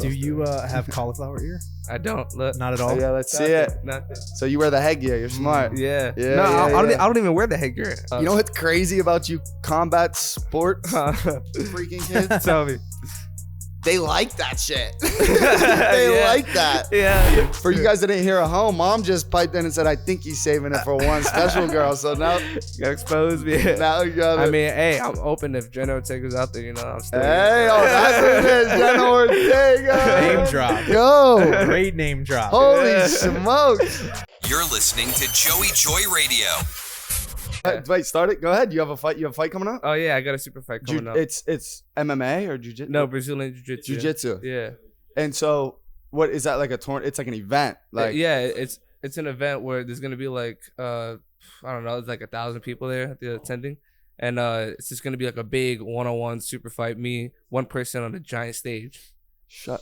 Do you have cauliflower ear? I don't. Look. Not at all. Yeah, let's see it. Nothing. So you wear the headgear. You're smart. Yeah. Yeah, No, yeah, I don't even wear the headgear. You know what's crazy about you combat sports freaking kids? Tell me. They like that shit. They like that. Yeah. For you guys that didn't hear at home, Mom just piped in and said, I think he's saving it for one special girl. So now You gotta expose me. now you got it. I mean, hey, I'm open if Jenna Ortega's out there, you know, I'm still Hey, oh, that's what it is. Jenna Ortega. Name drop. Go. Great name drop. Holy smokes. You're listening to Joey Joy Radio. Wait, start it. Go ahead. You have a fight. You have a fight coming up? Oh yeah, I got a super fight coming up. It's MMA or jiu-jitsu? No, Brazilian jiu-jitsu. Jiu-jitsu. Yeah. And so, what is that like a tournament? It's like an event. Like yeah, it's an event where there's gonna be like I don't know, it's like 1,000 people there attending, and it's just gonna be like a big one-on-one super fight. Me, one person on a giant stage.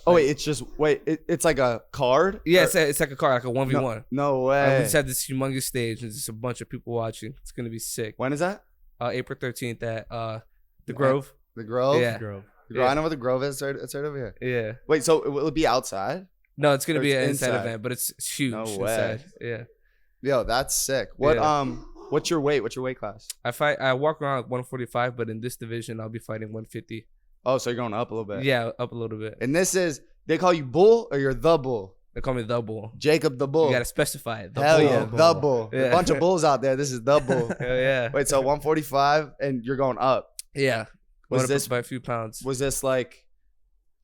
Oh wait, it's like a card? Yeah, it's like a card, like a 1v1. No We way. just had this humongous stage and just a bunch of people watching. It's gonna be sick. When is that? April 13th at the Grove. The Grove? Yeah. Grove. I know what the Grove is. It's right over here. Yeah. Wait, so will it be outside? No, it's gonna Or be it's an inside inside? event, but it's huge. No way. Inside. Yeah. Yo, that's sick. What Yeah. what's your weight? What's your weight class? I walk around like 145, but in this division I'll be fighting 150. Oh, so you're going up a little bit. Yeah, up a little bit. And this is, they call you Bull or you're the Bull? They call me the Bull. Jacob the Bull. You gotta specify it. The Hell Bull. yeah, the Bull. Yeah. A bunch of bulls out there. This is the Bull. Hell yeah. Wait, so 145 and you're going up. Yeah. Was Went up this by a few pounds? was this like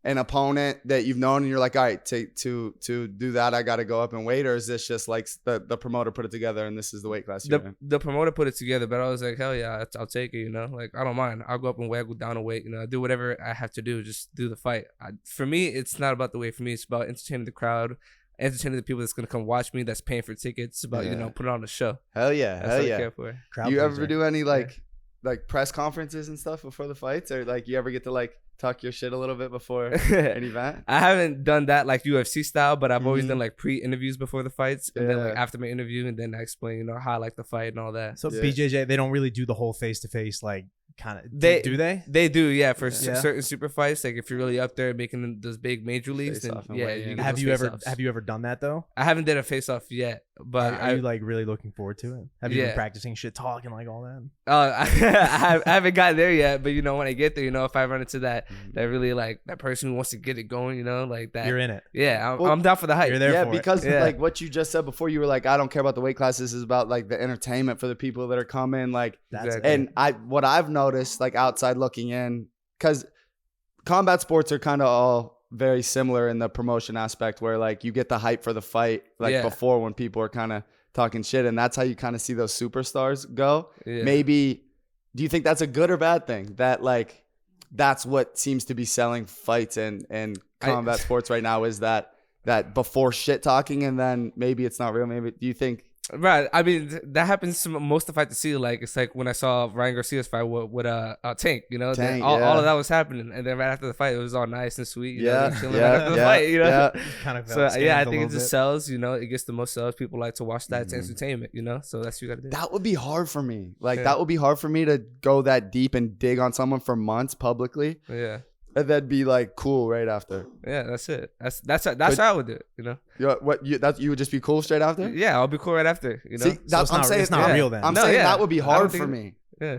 an opponent that you've known and you're like, all right, to do that, I got to go up and weight? Or is this just like the promoter put it together and this is the weight class you're in? The promoter put it together, but I was like, hell yeah, I'll take it, you know? Like, I don't mind. I'll go up and weight, I'll go down and weight, you know? I do whatever I have to do, just do the fight. For me, it's not about the weight. For me, it's about entertaining the crowd, entertaining the people that's going to come watch me, that's paying for tickets. It's about, you know, putting on a show. Hell yeah. That's Hell what I yeah. care for. Crowd You ever pleaser. do any like press conferences and stuff before the fights? Or like you ever get to like talk your shit a little bit before an event? I haven't done that like UFC style, but I've always Mhm. done like pre-interviews before the fights, and then like Yeah. after my interview, and then I explain, you know, how I like the fight and all that. So Yeah. BJJ, they don't really do the whole face-to-face like kind of. They- Do they? They do, yeah, for Yeah. certain super fights. Like if you're really up there making those big major leagues, then Face-off and yeah, weigh in. you get Have those you ever face-offs. have you ever done that though? I haven't did a face off yet, but Are you like really looking forward to it? Have you Yeah. been practicing shit talk and like all that? I haven't gotten there yet. But you know, when I get there, you know, if I run into that really like that person who wants to get it going, you know, like that. You're in it. Yeah, Well, I'm down for the hype. You're there Yeah, for it. because Yeah. like what you just said before, you were like, I don't care about the weight class. This is about like the entertainment for the people that are coming. Like, That's Exactly. it. and what I've noticed, like outside looking in, because combat sports are kind of all very similar in the promotion aspect, where like you get the hype for the fight like Yeah. before when people are kind of talking shit, and that's how you kind of see those superstars go. Yeah. Maybe, do you think that's a good or bad thing? That like that's what seems to be selling fights and combat sports right now, is that before shit talking, and then maybe it's not real. Maybe, do you think? Right. I mean, that happens to most of the fight to see. Like, it's like when I saw Ryan Garcia's fight with Tank, you know, Tank, all yeah. of that was happening. And then right after the fight, it was all nice and sweet. You know, Yeah, they're chilling yeah, right after the yeah, fight, you know? yeah. Kind of So, yeah, I think it just sells, you know, it gets the most sales. People like to watch that. It's entertainment, you know? So that's what you got to do. That would be hard for me. Like Yeah. that would be hard for me to go that deep and dig on someone for months publicly, Yeah. and then be like cool right after. Yeah, that's it. That's how I would do it, you know? You would just be cool straight after? Yeah, I'll be cool right after, you know? See, that, it's I'm not- saying it's not yeah. real then. I'm No, saying yeah. that would be I don't hard think for it- me. Yeah.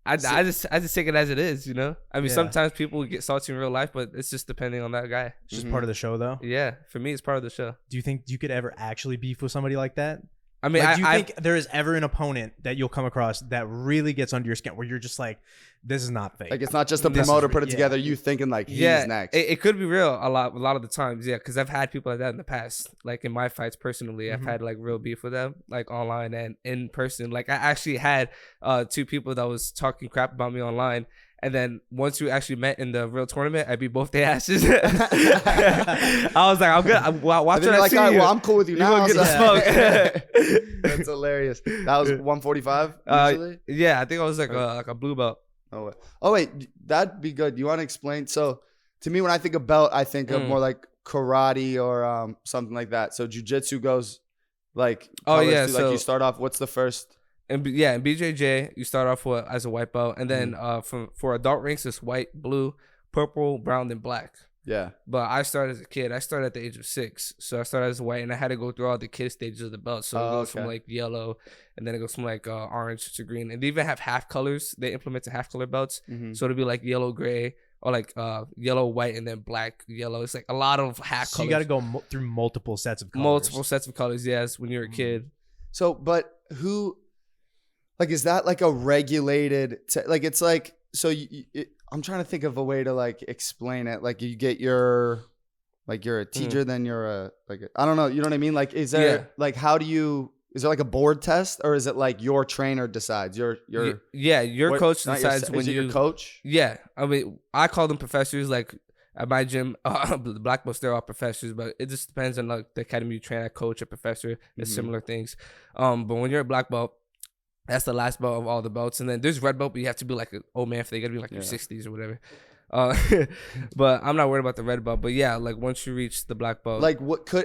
I just take it as it is, you know? I mean, Yeah. sometimes people get salty in real life, but it's just depending on that guy. It's just part of the show though. Yeah, for me, it's part of the show. Do you think you could ever actually beef with somebody like that? I mean, Like, do you I think there is ever an opponent that you'll come across that really gets under your skin where you're just like, this is not fake? Like it's not just the This is promoter re- put it yeah. together. You thinking like he's yeah, next. It could be real a lot of the times, yeah, because I've had people like that in the past. Like in my fights personally, I've had like real beef with them, like online and in person. Like I actually had 2 people that was talking crap about me online. And then once we actually met in the real tournament, I beat both their asses. I was like, I'm good. Watch And then what you're I like, see all right, you. well, I'm cool with you You now. gonna get the smoke. That's hilarious. That was 145 usually? Yeah, I think I was like a blue belt. Oh wait, that'd be good. You want to explain? So to me, when I think of belt, I think of more like karate or something like that. So jiu-jitsu goes like colors yeah, through, so- like you start off. What's the first? And in BJJ, you start off as a white belt, and then for adult ranks, it's white, blue, purple, brown, and black. Yeah. But I started as a kid. I started at the age of 6. So I started as white, and I had to go through all the kid stages of the belt. So it goes from like yellow, and then it goes from like orange to green. And they even have half colors. They implemented half color belts. So it'll be like yellow, gray, or like yellow, white, and then black, yellow. It's like a lot of half So colors. you got to go through multiple sets of colors. Multiple sets of colors, yes, when you're a kid. So, but who, like, is that like a regulated, like, it's like, so I'm trying to think of a way to like explain it. Like you get your, like you're a teacher, then you're a, like, I don't know. You know what I mean? Like, is there like, how do you, is there like a board test, or is it like your trainer decides? Your Coach decides when your coach. Yeah, I mean, I call them professors. Like at my gym, the black belts, they're all professors, but it just depends on like the academy you train at, coach, a professor. It's similar things. But when you're a black belt, that's the last belt of all the belts. And then there's red belt, but you have to be like an old man, they got to be like your 60s or whatever. But I'm not worried about the red belt. But yeah, like once you reach the black belt, like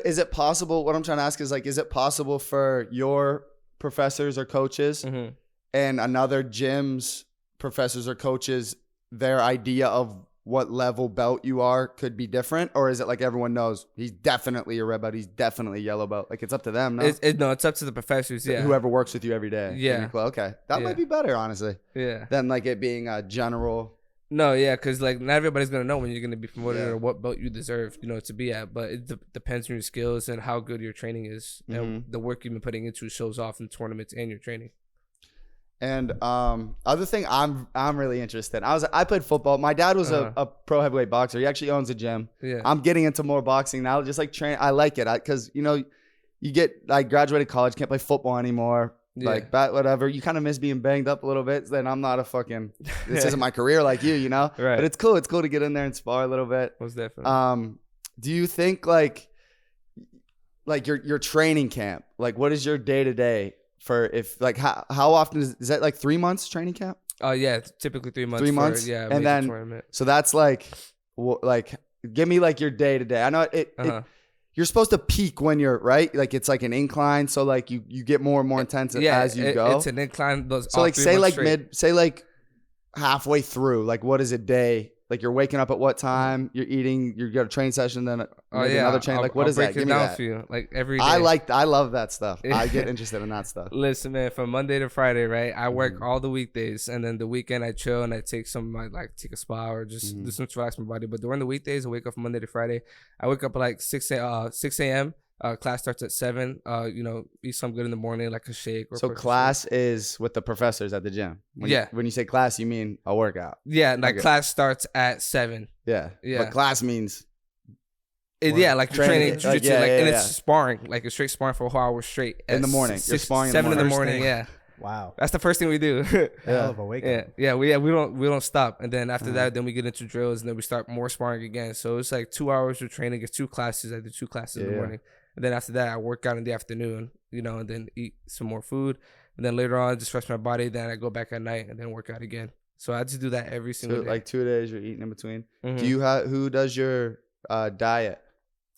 is it possible? What I'm trying to ask is like, is it possible for your professors or coaches and another gym's professors or coaches, their idea of what level belt you are could be different? Or is it like everyone knows he's definitely a red belt, he's definitely a yellow belt? Like it's up to them, no? It's up to the professors, yeah. Whoever works with you every day. Yeah. Okay. That might be better, honestly. Yeah. Than like it being a general. No, yeah, because like not everybody's going to know when you're going to be promoted or what belt you deserve, to be at. But it depends on your skills and how good your training is. And the work you've been putting into shows off in tournaments and your training. And other thing I'm really interested in. I played football. My dad was a pro heavyweight boxer. He actually owns a gym. Yeah. I'm getting into more boxing now. Just like train. I like it because you get like graduated college, can't play football anymore. Yeah. Like that, whatever. You kind of miss being banged up a little bit. Then I'm not a fucking. This isn't my career like you, Right. But it's cool. It's cool to get in there and spar a little bit. Most definitely. Do you think like your training camp? Like, what is your day to day? For if like how often is that like 3 months training camp? Yeah, typically 3 months. 3 months, yeah, and then tournament. So that's like give me like your day to day. I know it you're supposed to peak when you're right, like it's like an incline, so like you get more and more intense as you go. It's an incline. So like say like halfway through, like what is a day? Like you're waking up at what time? You're eating. You got a training session, then another training. Like what is that? Give me that. For you. Like every day. I love that stuff. I get interested in that stuff. Listen, man, from Monday to Friday, right? I work all the weekdays, and then the weekend I chill and I take take a spa or just do something to relax my body. But during the weekdays, I wake up from Monday to Friday. I wake up at like 6 a.m. Class starts at 7. Eat something good in the morning, like a shake. So class is with the professors at the gym. When you say class, you mean a workout. Yeah, like class starts at 7. Yeah. But class means. Like you're training jiu-jitsu, and it's sparring, like it's straight sparring for a whole hour straight. In the morning. You're sparring 7 in the morning. Yeah. Wow. That's the first thing we do. Hell of a wake up. Yeah. We don't stop. And then after that, then we get into drills, and then we start more sparring again. So it's like 2 hours of training. It's 2 classes. I do 2 classes in the morning. And then after that, I work out in the afternoon, and then eat some more food. And then later on, just rest my body. Then I go back at night and then work out again. So I just do that every single day. Like 2 days you're eating in between. Do you who does your diet?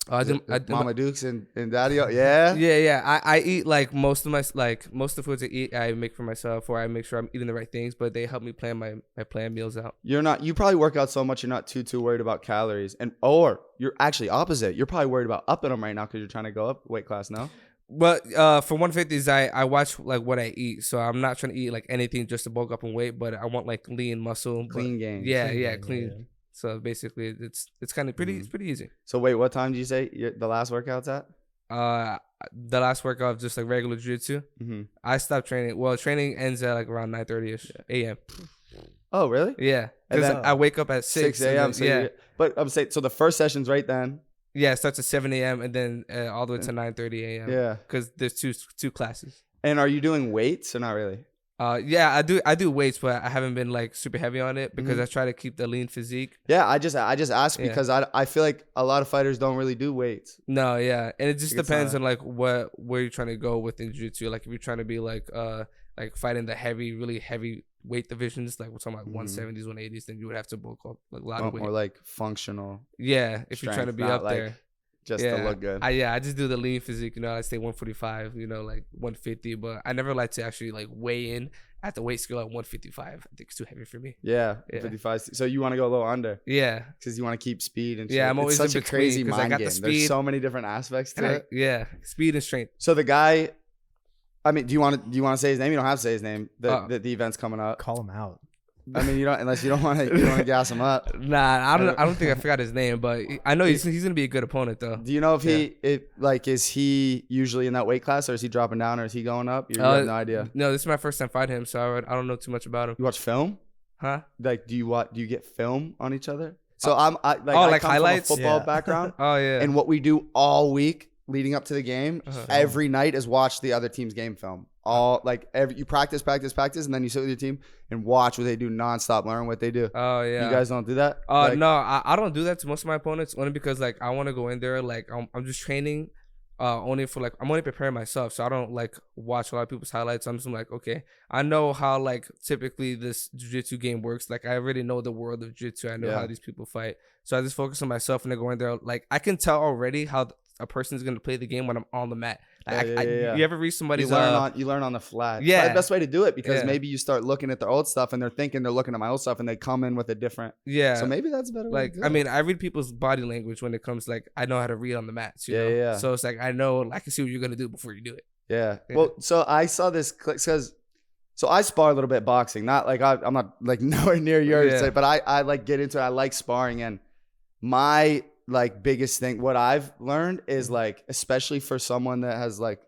Mama Dukes and Daddy. Yeah. I eat like most of the foods I eat, I make for myself, or I make sure I'm eating the right things. But they help me plan my planned meals out. You probably work out so much you're not too worried about calories, or you're actually opposite. You're probably worried about upping them right now because you're trying to go up weight class now. But for 150s, I watch like what I eat, so I'm not trying to eat like anything just to bulk up in weight. But I want like lean muscle, clean gain. Yeah, clean. Yeah. So basically, it's kind of pretty. It's pretty easy. So wait, what time did you say the last workout's at? The last workout just like regular jiu-jitsu. I stopped training. Well, training ends at like around 9:30ish a.m. Oh, really? Yeah, because I wake up at 6 a.m. So but I'm saying, so the first session's right then. Yeah, it starts at 7 a.m. and then all the way to 9:30 a.m. Yeah, because there's two classes. And are you doing weights or not really? Yeah, I do weights, but I haven't been like super heavy on it because I try to keep the lean physique. Yeah, I just asked because I feel like a lot of fighters don't really do weights. No, yeah, and it just depends on like where you're trying to go with jiu-jitsu. Like if you're trying to be like fighting the really heavy weight divisions, like we're talking about 170s, 180s, then you would have to bulk up like a lot of weight. More like functional. Yeah, if you're trying to be up there. Just to look good. I just do the lean physique, I stay 145, like 150, but I never like to actually like weigh in at the weight scale at 155. I think it's too heavy for me. Yeah, Yeah. 55. So you want to go a little under Yeah. because you want to keep speed and shit. Yeah, I'm always it's such in a between, crazy 'cause I mind got the game. speed. There's so many different aspects to it. Yeah. Speed and strength. So the guy, I mean, do you want to say his name? You don't have to say his name. The event's coming up. Call him out. I mean, you don't unless you don't want to gas him up. Nah, I don't think I forgot his name, but I know he's gonna be a good opponent though. Do you know if is he usually in that weight class, or is he dropping down, or is he going up? You have no idea. No, this is my first time fighting him, so I don't know too much about him. You watch film? Huh? Like, do you get film on each other? So I like come highlights? from a football Yeah. background, Oh yeah. and what we do all week leading up to the game, every night is watch the other team's game film. You practice, and then you sit with your team and watch what they do nonstop, learn what they do. Oh yeah. You guys don't do that? No, I don't do that to most of my opponents, only because like I want to go in there like I'm just training, only for like I'm only preparing myself, so I don't like watch a lot of people's highlights. I'm just like, okay, I know how like typically this jiu-jitsu game works. Like I already know the world of jiu-jitsu. I know how these people fight, so I just focus on myself and I go in there. Like I can tell already how a person's gonna play the game when I'm on the mat. Like, Yeah. You ever read somebody's you learn on the fly. Yeah. That's the best way to do it, because Yeah. maybe you start looking at their old stuff and they're thinking they're looking at my old stuff and they come in with a different. Yeah. So maybe that's a better way. Like to do I it. mean, I read people's body language when it comes like I know how to read on the mats. You know? Yeah. So it's like I know I can see what you're gonna do before you do it. Yeah. Yeah. Well, so I saw this clip because, so I spar a little bit boxing. Not like I'm not like nowhere near yours, Yeah. but I like get into it. I like sparring, and my like biggest thing, what I've learned is like, especially for someone that has like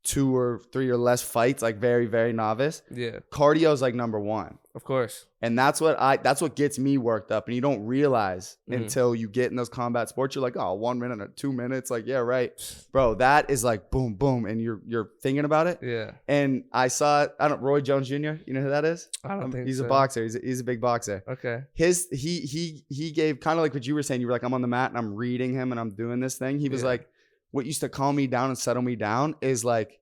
2 or 3 or less fights, like very, very novice, Yeah. cardio is like number one. Of course. And that's what gets me worked up. And you don't realize until you get in those combat sports, you're like, oh, 1 minute or 2 minutes. Like, yeah, right. Bro, that is like boom, boom. And you're thinking about it. Yeah. And I saw, Roy Jones Jr., you know who that is? I don't think he's so. a boxer. He's a big boxer. Okay. He gave kind of like what you were saying. You were like, I'm on the mat and I'm reading him and I'm doing this thing. He was like, what used to calm me down and settle me down is like,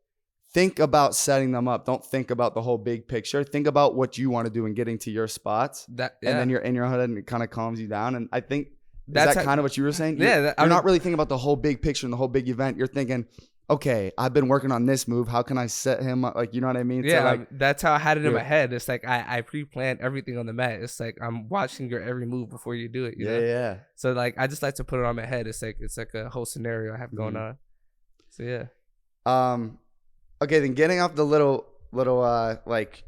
think about setting them up. Don't think about the whole big picture. Think about what you want to do and getting to your spots. And then you're in your head and it kind of calms you down. And I think that's kind of what you were saying. You're not really thinking about the whole big picture and the whole big event. You're thinking, okay, I've been working on this move. How can I set him up? Like, you know what I mean? Yeah, so like, that's how I had it in my head. It's like I pre-planned everything on the mat. It's like I'm watching your every move before you do it. You know? Yeah. So like I just like to put it on my head. It's like a whole scenario I have going on. So yeah. Okay, then getting off the little like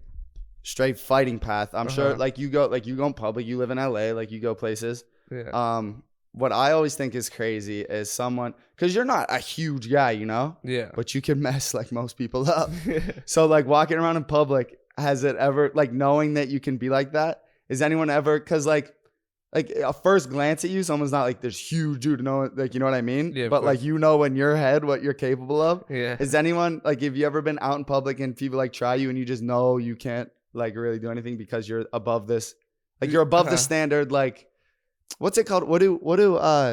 straight fighting path. I'm sure like you go in public, you live in LA, like you go places. Yeah. What I always think is crazy is someone, because you're not a huge guy, you know? Yeah. But you can mess like most people up. So like walking around in public, has it ever, like knowing that you can be like that? Is anyone ever, because like a first glance at you, someone's not like this huge dude, like, you know what I mean? Yeah, but like, you know in your head what you're capable of. Yeah. Is anyone, like, have you ever been out in public and people like try you and you just know you can't like really do anything because you're above this, like you're above the standard, like, what's it called? What do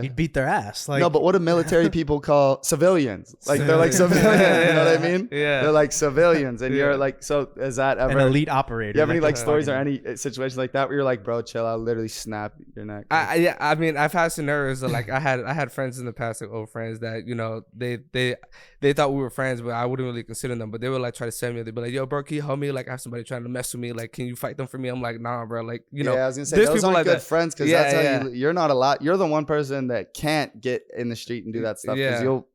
He'd beat their ass. Like, no, but what do military people call civilians? Like they're like civilians, you know what I mean? Yeah. They're like civilians, and you're like, so is that ever an elite operator? you have any like that's stories or fucking- any situations like that where you're like, bro, chill, I'll literally snap your neck? I mean, I've had scenarios of like I had friends in the past, like old friends that, you know, they thought we were friends, but I wouldn't really consider them. But they would like try to send me. They'd be like, yo, bro, can you help me? Like I have somebody trying to mess with me. Like, can you fight them for me? I'm like, nah, bro. Like, you know, yeah, I was gonna say there's those people aren't like good that. friends, because Yeah, that's how you're not a lot. You're the one person that can't get in the street and do that stuff, because Yeah. you'll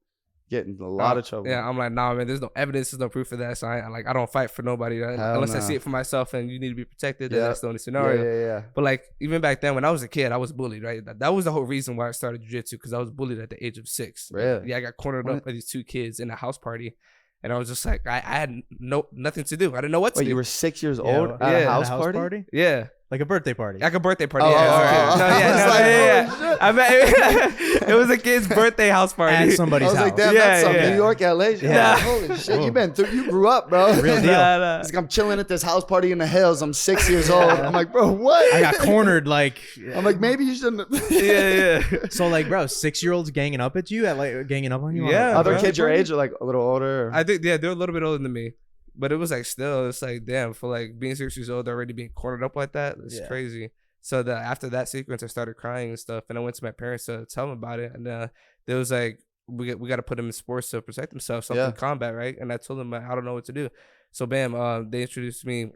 get in a lot of trouble. Yeah, I'm like, nah, man. There's no evidence. There's no proof of that. So I don't fight for nobody unless I no. see it for myself. And you need to be protected. Yeah. And that's the only scenario. Yeah. But like even back then when I was a kid, I was bullied. Right, that was the whole reason why I started jiu-jitsu, because I was bullied at the age of 6. Really? Yeah, I got cornered up by these 2 kids in a house party, and I was just like, I had nothing to do. I didn't know what to Wait, do. you were 6 years Yeah, old at a yeah. house party? Yeah. Like a birthday party. Like a birthday party. Oh, yeah. oh, No, I yeah, was no, like, yeah. I mean, it was a kid's birthday house party. At I somebody's was house. like, damn, Yeah, that's some yeah. New York, LA shit. Yeah. Holy shit, Whoa. you grew up, bro. Real deal. Nah. It's like, I'm chilling at this house party in the hills. I'm 6 years old. I'm like, bro, what? I got cornered. Like, I'm like, maybe you shouldn't. Yeah. so like, bro, 6-year-olds ganging up at you, ganging up on you. Yeah, on a Other birthday kids your party? age are like a little older. I think, yeah, they're a little bit older than me. But it was like still, it's like, damn, for like being 6 years old, already being cornered up like that, it's Yeah. crazy. So after that sequence, I started crying and stuff. And I went to my parents to tell them about it. And they was like, we got to put him in sports to protect himself, something Yeah. combat, right? And I told them, I don't know what to do. So bam, they introduced me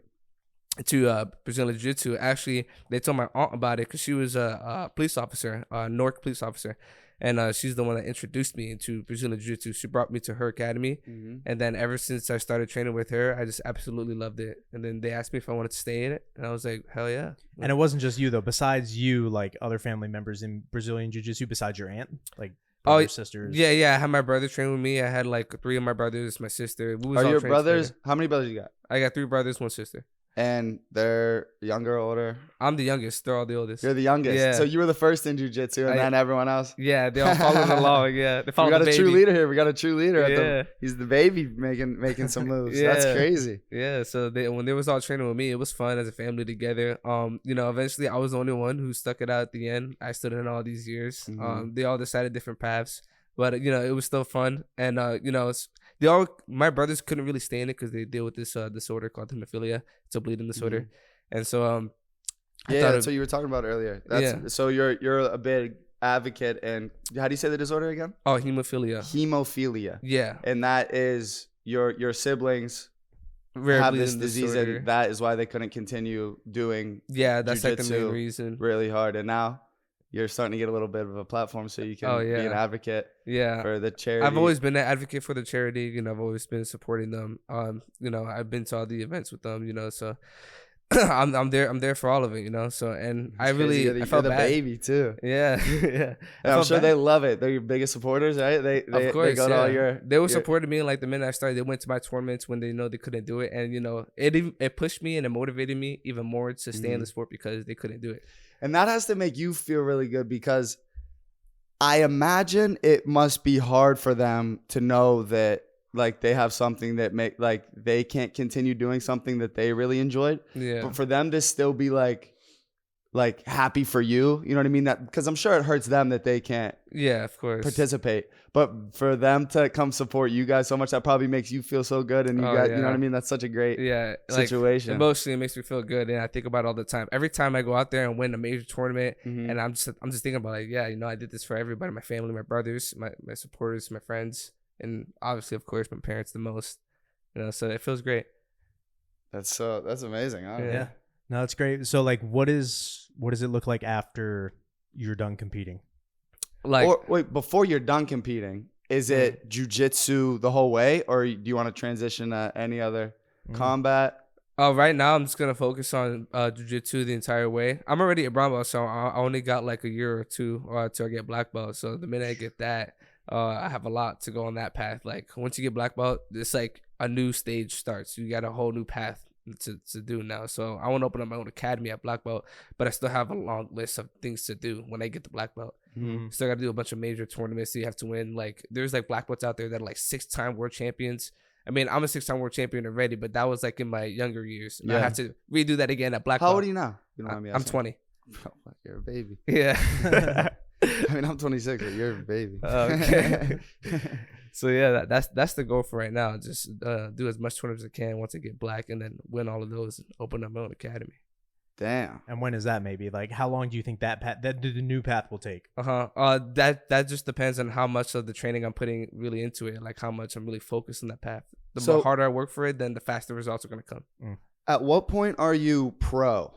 to Brazilian Jiu-Jitsu. Actually, they told my aunt about it because she was a police officer, a Newark police officer, and she's the one that introduced me into Brazilian Jiu-Jitsu. She brought me to her academy, and then ever since I started training with her, I just absolutely loved it. And then they asked me if I wanted to stay in it, and I was like, hell yeah. And it wasn't just you though. Besides you, like other family members in Brazilian Jiu-Jitsu, besides your aunt, like brothers, sisters. Yeah. I had my brother train with me. I had like 3 of my brothers, my sister. We was Are all your trained brothers? together. How many brothers you got? I got 3 brothers, 1 sister. And they're younger, older. I'm the youngest. They're all the oldest. You're the youngest. Yeah. So you were the first in jiu-jitsu, and then everyone else. Yeah, they all followed along. Yeah, they We followed got the a baby. true leader here. We got a true leader. Yeah. He's the baby making some moves. Yeah. That's crazy. Yeah, so when they was all training with me, it was fun as a family together. Eventually I was the only one who stuck it out at the end. I stood in all these years. They all decided different paths, but it was still fun. And my brothers couldn't really stay in it because they deal with this disorder called hemophilia. It's a bleeding disorder, and so that's what you were talking about earlier. So you're a big advocate, and how do you say the disorder again? Oh, hemophilia. Hemophilia. Yeah, And that is your siblings rare have this bleeding disease, disorder. and that is why they couldn't continue doing Yeah, that's like the main jiu-jitsu reason. really hard. And now you're starting to get a little bit of a platform, so you can be an advocate Yeah. for the charity. I've always been an advocate for the charity, I've always been supporting them. I've been to all the events with them, so I'm there for all of it, So and It's I really crazy. I felt you're the bad. baby too. Yeah. Yeah. And I'm sure they love it. They're your biggest supporters, right? They Of course, they go to all your. They were supporting me, like the minute I started. They went to my tournaments when they know they couldn't do it, and it pushed me and it motivated me even more to stay in the sport because they couldn't do it. And that has to make you feel really good, because I imagine it must be hard for them to know that like they have something that they can't continue doing something that they really enjoyed. Yeah. But for them to still be like happy for you, you know what I mean? That, because I'm sure it hurts them that they can't Yeah, of course. participate. But for them to come support you guys so much, that probably makes you feel so good. And you know what I mean? That's such a great situation. Like, emotionally, it makes me feel good, and I think about it all the time. Every time I go out there and win a major tournament, and I'm just thinking about I did this for everybody, my family, my brothers, my supporters, my friends, and obviously, of course, my parents the most. So it feels great. That's amazing. Huh? Yeah. No, that's great. So like, what does it look like after you're done competing? Like, or wait, before you're done competing, is it jiu-jitsu the whole way, or do you want to transition to any other combat? Right now I'm just gonna focus on jiu-jitsu the entire way. I'm already a brown belt, so I only got like a year or two till I get black belt. So the minute I get that, I have a lot to go on that path. Like once you get black belt, it's like a new stage starts. You got a whole new path to do now. So I want to open up my own academy at black belt, but I still have a long list of things to do when I get the black belt. Still got to do a bunch of major tournaments that you have to win. Like there's like black belts out there that are like 6-time world champions. I mean, I'm a 6-time world champion already, but that was like in my younger years. I have to redo that again at black belt. How old are you now? You don't mind me I'm asking. 20. Oh, you're a baby. Yeah. I mean, I'm 26, but you're a baby. Okay. So yeah, that's the goal for right now. Just do as much tournaments as I can once I get black, and then win all of those and open up my own academy. Damn. And when is that? Maybe like how long do you think that the new path will take? That just depends on how much of the training I'm putting really into it, like how much I'm really focused on that path. The more harder I work for it, then the faster results are gonna come. At what point are you pro?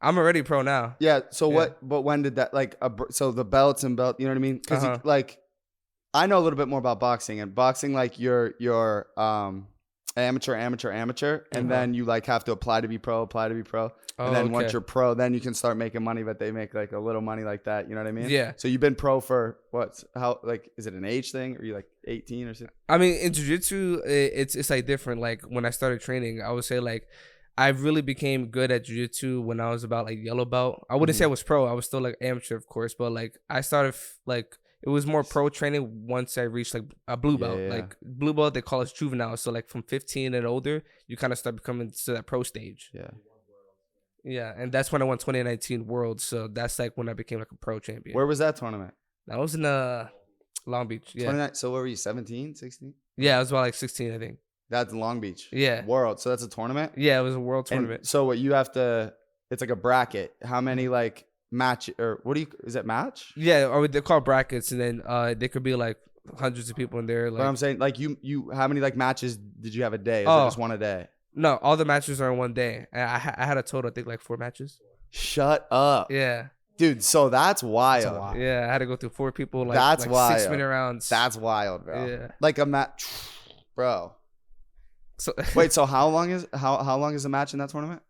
I'm already pro now. Yeah. So what? But when did that so the belts and belt? You know what I mean? Because like I know a little bit more about boxing, and boxing like you're amateur, and then you like have to apply to be pro. And then once you're pro, then you can start making money, but they make like a little money like that. You know what I mean? Yeah. So you've been pro for what? How, like, is it an age thing? Or are you like 18 or something? I mean, in jiu-jitsu, it's like different. Like when I started training, I would say like I really became good at jiu-jitsu when I was about like yellow belt. I wouldn't say I was pro. I was still like amateur, of course, but like I started like it was more pro training once I reached like a blue belt. Yeah. Like blue belt, they call us juvenile. So like from 15 and older, you kind of start becoming to that pro stage. Yeah. Yeah, and that's when I won 2019 Worlds. So that's like when I became like a pro champion. Where was that tournament? That was in Long Beach. Yeah. 29. So what were you, 17, 16? Yeah, I was about like 16, I think. That's Long Beach. Yeah. World. So that's a tournament? Yeah, it was a world tournament. And so what you have to, it's like a bracket. How many like match, or what do you, is it match? Yeah, or they're called brackets, and then they could be like hundreds of people in there. Like, But I'm saying, like, you how many like matches did you have a day? Is it Oh. just one a day? no, all the matches are in one day. And I had a total, I think, like 4 matches. Shut up, Yeah, dude. So that's wild. That's a lot. yeah. I had to go through 4 people. Like That's like wild. 6-minute rounds. That's wild, bro. Yeah. Like a match, bro. So Wait, so how long is the match in that tournament?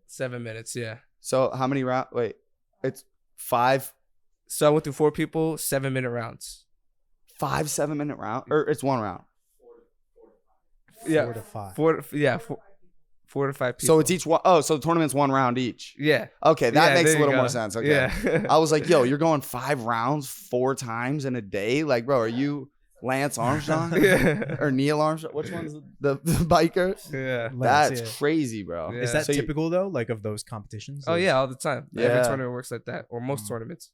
7 minutes. Yeah. So how many rounds? Wait, it's 5 So I went through 4 people, 7-minute rounds. 7-minute round, or it's 1 round. Yeah. 4 to 5. 4 to 5 people. So it's each one. Oh, so the tournament's 1 round each. Yeah. Okay, that Yeah, makes there a you little go. more sense. Okay. Yeah. I was like, yo, you're going 5 rounds 4 times in a day? Like, bro, are you Lance Armstrong Yeah. or Neil Armstrong? Which one's the biker? Yeah. That's Yeah. crazy, bro. Yeah. Is that So you- typical though? Like of those competitions? Oh Of- yeah, all the time. Yeah. Every tournament works like that, or most Mm. tournaments.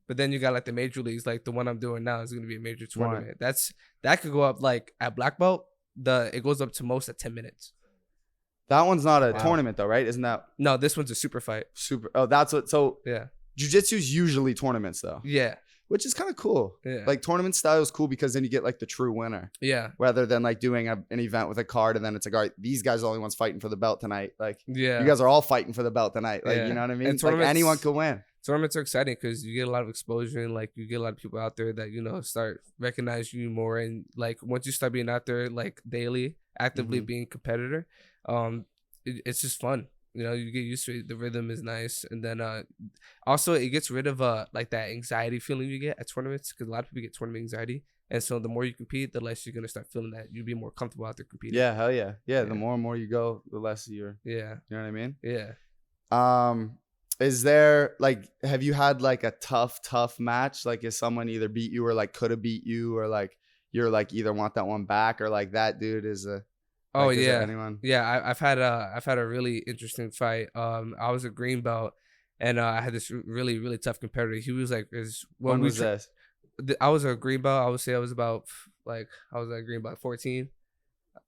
But then you got like the major leagues, like the one I'm doing now is gonna be a major tournament. Right. That could go up like at black belt. It goes up to most at 10 minutes. That one's not a Wow. tournament though, right? Isn't that No, this one's a super fight. super? Oh, that's what. So Yeah. jiu-jitsu's usually tournaments though, Yeah. which is kind of cool. Yeah. Like tournament style is cool because then you get like the true winner, Yeah. rather than like doing an event with a card and then it's like, all right, these guys are the only ones fighting for the belt tonight. Like Yeah. you guys are all fighting for the belt tonight. Like Yeah. you know what I mean? And Like tournaments- anyone could win. Tournaments are exciting because you get a lot of exposure and like you get a lot of people out there that start recognizing you more, and like once you start being out there like daily, actively Mhm. being a competitor, it's just fun. You get used to it. The rhythm is nice, and then also it gets rid of like that anxiety feeling you get at tournaments, because a lot of people get tournament anxiety, and so the more you compete, the less you're gonna start feeling that. You'll be more comfortable out there competing. Yeah, hell yeah. Yeah, the Yeah. more and more you go, the less you're, Yeah. you know what I mean? Yeah. Is there like, have you had like a tough match? Like, is someone either beat you or like could have beat you, or like you're like either want that one back, or like that dude is a, Oh like, is there yeah. anyone? Yeah, I've had a really interesting fight. I was a green belt, and I had this really tough competitor. He was like, When was this? I was a green belt. I would say I was about I was a green belt 14.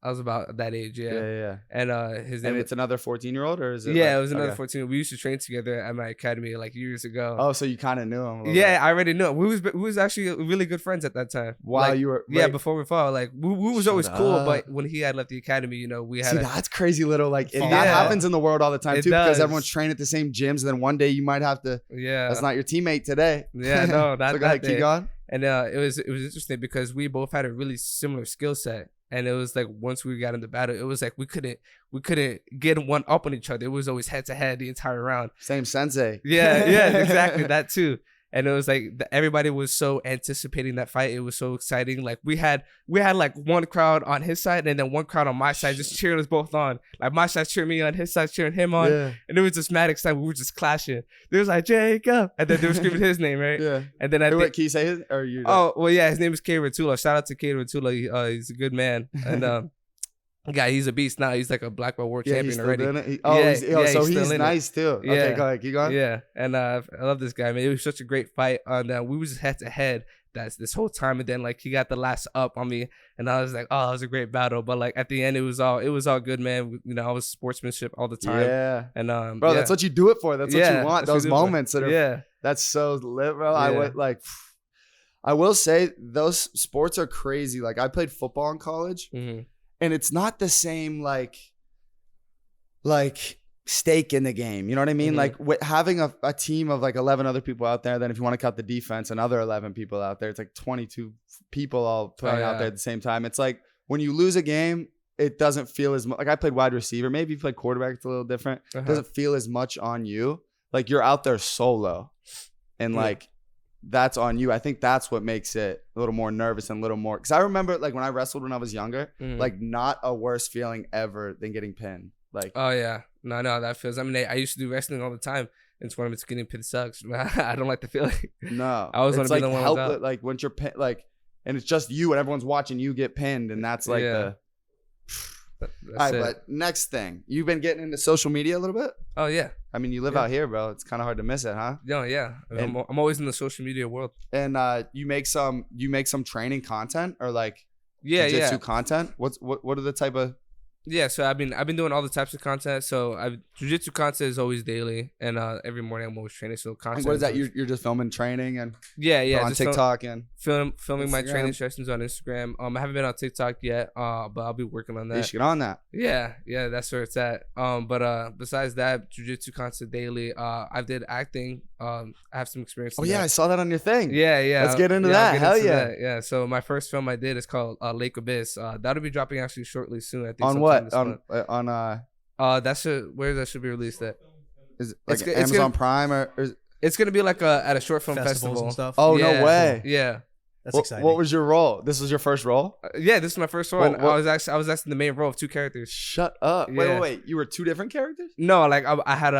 I was about that age, yeah. Yeah. And his name And was, it's another 14-year-old, or is it? yeah, like- it was another okay. 14. We used to train together at my academy like years ago. Oh, so you kind of knew him. A little yeah, bit. I already knew him. We was actually really good friends at that time. While Like, you were, yeah, wait, before we fought, like we was always Shut cool. up. But when he had left the academy, we had see, a, that's crazy little like Yeah. that happens in the world all the time It too, because does. everyone's training at the same gyms, and then one day you might have to. yeah. That's not your teammate today. Yeah, no, So go ahead, keep going. And it was interesting because we both had a really similar skill set, and it was like once we got into battle, it was like we couldn't get one up on each other. It was always head to head the entire round. Same sensei. Yeah, exactly that too. And it was like everybody was so anticipating that fight. It was so exciting. Like we had like one crowd on his side and then one crowd on my side, just cheering us both on. Like my side cheering me on, his side cheering him on. Yeah. And it was just mad exciting. We were just clashing. There was like Jacob, and then they were screaming his name, right? Yeah. And then I Hey, think, wait, can you say his or you? oh well, yeah, his name is K Ratula. Shout out to K Ratula. He's a good man, and he's a beast now. He's like a black belt world yeah, champion he's still already. doing it. Yeah, So yeah, he's he's still in it. nice too. Yeah. Okay, go ahead, keep going. Yeah, and I love this guy, man. It was such a great fight. We was head to head this whole time, and then like he got the last up on me, and I was like, oh, it was a great battle. But like at the end, it was all good, man. I was sportsmanship all the time. Yeah. And Bro, yeah. that's what you do it for. That's what Yeah, you want. that's what Those you do it for. moments that are. Yeah, That's so lit, bro. I Yeah. would like. I will say those sports are crazy. Like I played football in college, hmm and it's not the same like stake in the game. You know what I mean? Mhm. Like having a team of like 11 other people out there. Then if you want to cut the defense, another 11 people out there. It's like 22 people all playing out yeah. there at the same time. It's like when you lose a game, it doesn't feel as much. Like I played wide receiver. Maybe you played quarterback. It's a little different. It doesn't feel as much on you. Like you're out there solo, and Yeah. like that's on you. I think that's what makes it a little more nervous and a little more. Because I remember like when I wrestled when I was younger, Mhm. like not a worse feeling ever than getting pinned. Like Oh yeah, no, that feels. I mean, I used to do wrestling all the time in tournaments. Getting pinned sucks. I don't like the feeling. no, I always it's wanna be like the one help without. like when you're pinned, like, and it's just you and everyone's watching you get pinned, and that's like Yeah. All That's right, it. but next thing, you've been getting into social media a little bit. Oh yeah, I mean, you live Yeah. out here, bro. It's kind of hard to miss it, huh? no, yeah. And- I'm always in the social media world. And you make some training content or like Yeah, jiu-jitsu yeah. content. What are the type of Yeah, so I've been doing all the types of content. So jiu-jitsu content is always daily, and every morning I'm always training. So content. And what is that? You're just filming training and yeah, on just TikTok and filming my Instagram. training sessions on Instagram. I haven't been on TikTok yet, but I'll be working on you that. should get on that. Yeah, that's where it's at. But besides that, jiu-jitsu content daily. I did acting. I have some experience. Oh in yeah, that. I saw that on your thing. Yeah. Let's get into I'll that. get Hell into yeah. that. Yeah. So my first film I did is called Lake Abyss. That'll be dropping actually shortly soon. I think. On sometime what? this month. Where that should be released at? Is it like It's Amazon gonna- Prime or is, It's gonna be like at a short film Festivals festival and stuff. oh Yeah. no way. Yeah. That's exciting. What was your role? This was your first role? Yeah, this is my first one. What- I was actually the main role of two characters. Shut up. Yeah. Wait. You were two different characters? No, like I had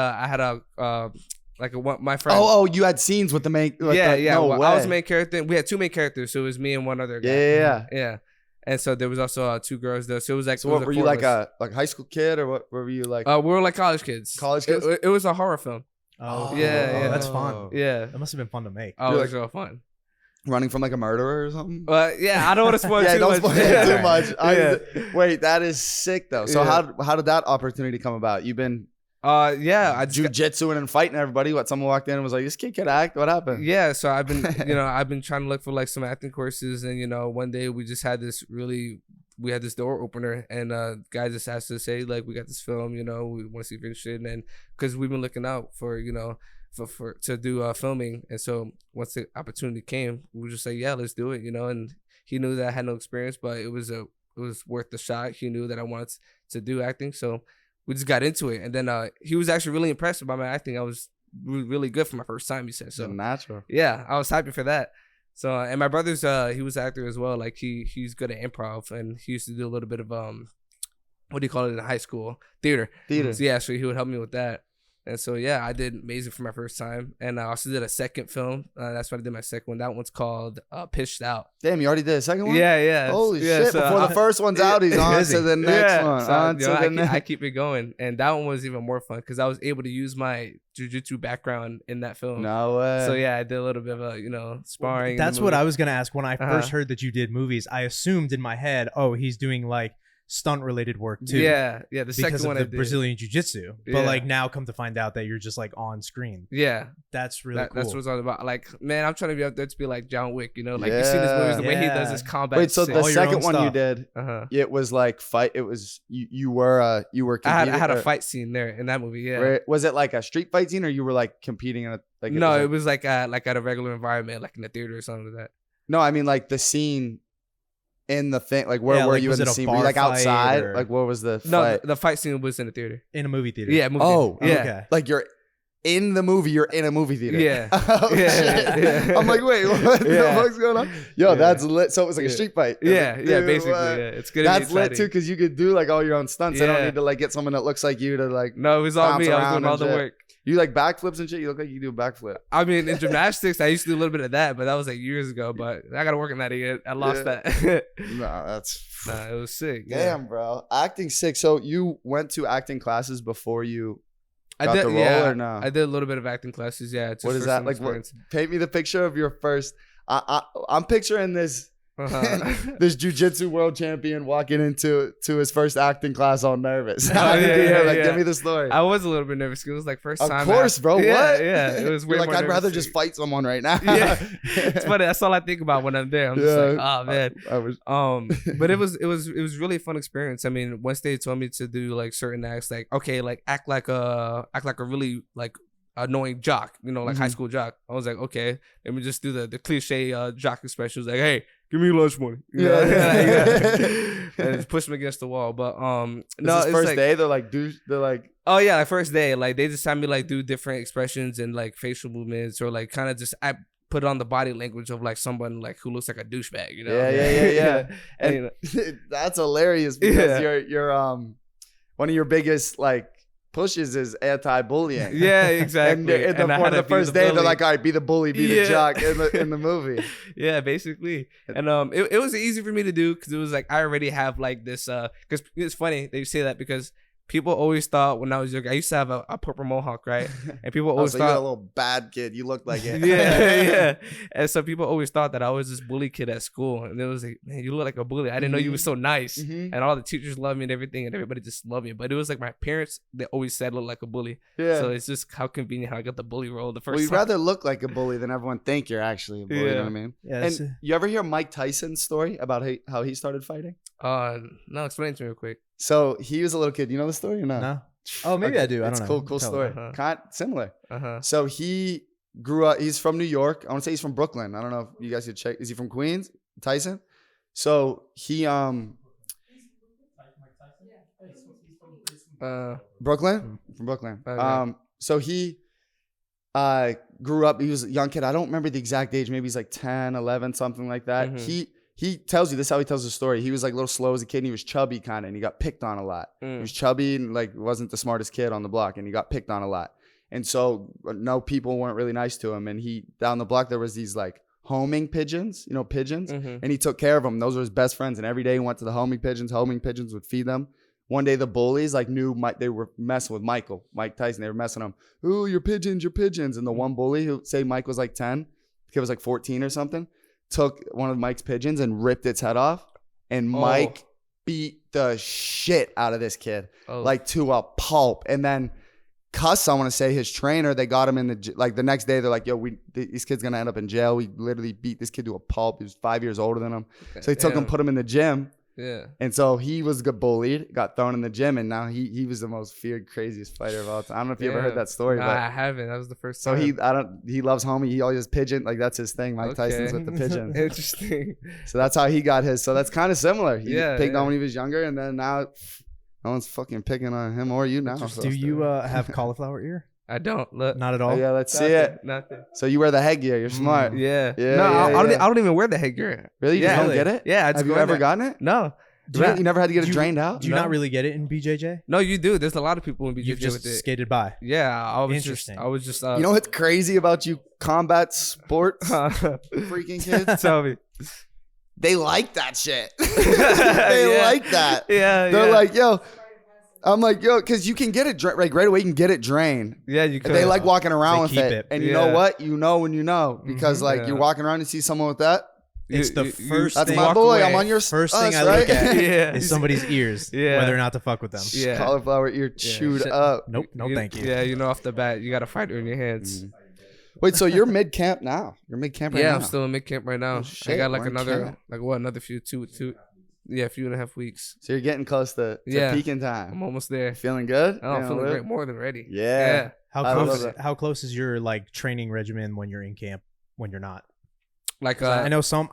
my friend. Oh, you had scenes with the main. Like yeah. No Well, way. I was the main character. We had two main characters, so it was me and one other guy. Yeah. Yeah. And so there was also two girls though. So it was like. So it was what were four you of like us. a high school kid or what were you like? We were like college kids. College kids? It was a horror film. Oh, Yeah. That's fun. Yeah. That must have been fun to make. Oh, You're it was real fun. Running from like a murderer or something? Yeah, I don't want to spoil Yeah, too don't much. spoil it too much. Yeah. Wait, that is sick though. So Yeah. how did that opportunity come about? You've been Yeah, I just jujitsuing and fighting everybody. What, someone walked in and was like, "This kid can act." What happened? Yeah, so I've been, I've been trying to look for like some acting courses, and one day we just had we had this door opener, and guy just asked us to say like, we got this film, we want to see if you're interested, and because we've been looking out for for to do filming, and so once the opportunity came, we were just like, yeah, let's do it, and he knew that I had no experience, but it was worth the shot. He knew that I wanted to do acting, so we just got into it, and then he was actually really impressed by my acting. I was really good for my first time, he said. So Natural. yeah, I was happy for that. So and my brother's he was an actor as well. Like he's good at improv, and he used to do a little bit of what do you call it in high school? Theater. So yeah, so he would help me with that. And so yeah, I did amazing for my first time, and I also did a second film. That's when I did my second one. That one's called Pitched Out. Damn, you already did a second one? Yeah. Holy yeah, shit! so Before the first one's out, he's on busy. to the next one. So, On to the next. I keep it going, and that one was even more fun because I was able to use my jiu-jitsu background in that film. No way. So yeah, I did a little bit of sparring. That's what I was gonna ask when I first heard that you did movies. I assumed in my head, oh, he's doing like stunt related work too. Yeah. The because second of one the I did. Brazilian jiu-jitsu. Yeah. But like now come to find out that you're just like on screen. Yeah. That's really cool. That's what it's all about. Like, man, I'm trying to be up there to be like John Wick, like you see these movies, the way he does his combat. Wait, so the All your second own one you stuff. did, it it was like fight. It was you were I competing. had a fight scene there in that movie. Yeah. Right? Was it like a street fight scene, or you were like competing in a like? No, it was like at a regular environment, like in a theater or something like that. No, I mean like the scene in the thing. Like where were like, you was in the it a scene? Were you bar like fight outside? or- Like what was the No, fight? the fight scene was in a theater. In a movie theater. Yeah, movie Oh, theater. Yeah. okay. Like you're in the movie. You're in a movie theater. Yeah. Oh, Yeah, shit. yeah. I'm like, wait, what the Yeah. fuck's going on? Yo, Yeah. that's lit. So it was like a Yeah. street fight. Yeah, Dude, basically. what? Yeah. It's good. That's lit too, because you could do like all your own stunts. They don't Yeah. need to like get someone that looks like you to like. No, it was all bounce me. I was around doing all and the shit. work. You like backflips and shit. You look like you do a backflip. I mean, in gymnastics, I used to do a little bit of that, but that was like years ago. But I got to work on that again. I lost Yeah. that. No, that's Nah, it was sick. Yeah. damn, bro. Acting sick. So you went to acting classes before you I got did, the role yeah, or no? I did a little bit of acting classes. Yeah. Just What is for that some like? What, experience. paint me the picture of your first. I'm picturing this. Uh-huh. This jiu-jitsu world champion walking into his first acting class all nervous. Oh, How did you yeah, hear? Like, yeah. give me the story. I was a little bit nervous because it was like first Of time. course, bro. Yeah, What? yeah. It was way You're like, more I'd rather nervous. just fight someone right now. Yeah. It's funny. That's all I think about when I'm there. I'm just like, oh man. I was. But it was really a fun experience. I mean, once they told me to do like certain acts, like okay, like act like a really like annoying jock, like high school jock. I was like, okay, let me just do the cliche jock expressions, like, hey, give me lunch money. And just push him against the wall. But no, This it's first like, day, they're like, oh yeah, like first day, like they just had me like do different expressions and like facial movements, or like kind of just put on the body language of like someone like who looks like a douchebag, Yeah. And, And that's hilarious because you're one of your biggest like pushes is anti-bullying. yeah, exactly. And I had to the be first the day, they're bully. like, all right, be the bully, be the Yeah. jock in the movie. Yeah, basically. And it was easy for me to do because it was like I already have like this because it's funny that you say that because people always thought when I was younger, I used to have a purple mohawk, right? And people always so you're a thought, little bad kid. You look like it. yeah. And so people always thought that I was this bully kid at school. And it was like, man, you look like a bully. I didn't know you were so nice. And all the teachers loved me and everything. And everybody just loved me. But it was like my parents, they always said I look like a bully. Yeah. So it's just how convenient how I got the bully role the first Well, you'd time. rather look like a bully than everyone think you're actually a bully. You know what I mean? Yeah, And you ever hear Mike Tyson's story about how he started fighting? No, explain it to me real quick. So he was a little kid. You know the story or not? No. Oh, maybe I do. I It's don't cool, know. cool Tell story. me. Kind similar. Uh-huh. So he grew up. He's from New York. I want to say he's from Brooklyn. I don't know if you guys could check. Is he from Queens? Tyson. So he Brooklyn, from Brooklyn. Okay. So he grew up. He was a young kid. I don't remember the exact age. Maybe he's like 10, 11, something like that. He tells you this is how he tells the story. He was like a little slow as a kid. And he was chubby kind of, and he got picked on a lot. He was chubby and like wasn't the smartest kid on the block, and he got picked on a lot. And so no, people weren't really nice to him. And he down the block there was these like homing pigeons, you know, pigeons, and he took care of them. Those were his best friends. And every day he went to the homing pigeons. Homing pigeons would feed them. One day the bullies like knew they were messing with Mike Tyson. They were messing him. Ooh, your pigeons, your pigeons. And the one bully who say Mike was like 10, the kid was like 14 or something, took one of Mike's pigeons and ripped its head off. And Mike beat the shit out of this kid, like to a pulp. And then Cuss, I want to say, his trainer, they got him in the next day. They're like, yo, this kid's going to end up in jail. We literally beat this kid to a pulp. He was 5 years older than him. So he took him, put him in the gym. Yeah. And so he was bullied, got thrown in the gym, and now he was the most feared, craziest fighter of all time. I don't know if you ever heard that story, Nah, but I haven't. That was the first so time. he loves homie. He always has pigeon, like that's his thing. Mike Tyson's with the pigeons. Interesting. So that's how he got his. So that's kind of similar. He picked on when he was younger, and then now no one's fucking picking on him or you now. Do you have cauliflower ear? I don't look. Not at all. Oh, yeah, let's see it. Nothing. So you wear the headgear. You're smart. Yeah. Yeah. No, yeah, I yeah. don't even wear the headgear. Really? You Yeah. don't get it? Yeah. I just Have you go in ever there. gotten it? No. You never had to get it drained out? Do you not really get it in BJJ? No, you do. There's a lot of people in BJJ You've just with it. skated by. Yeah, I was Interesting. just. You know what's crazy about you combat sports freaking kids? Tell me. They like that shit. They like that. Yeah, They're like, yo. I'm like, yo, because you can get it right away. You can get it drained. Yeah, you can. They like walking around They with keep it. it. And you know what? You know when you know. Because like Yeah. you're walking around and see someone with that. It's the first That's thing. my walk boy. away. I'm on your First us, thing I right? look at Yeah. is somebody's ears, Yeah. whether or not to fuck with them. Yeah. Cauliflower ear chewed Shit. up. Nope, no thank you. Yeah, you know off the bat, you got a fighter in your hands. Wait, so you're mid camp now? You're mid camp right Yeah, now? I'm still in mid camp right now. I shit, got like we're in another, camp. another few a few and a half weeks. So you're getting close to Yeah. peaking time. I'm almost there. Feeling good? Oh, I'm Yeah, feeling lit? great, more than ready. Yeah. How I love close? it. How close is your like training regimen when you're in camp? When you're not? Like 'Cause I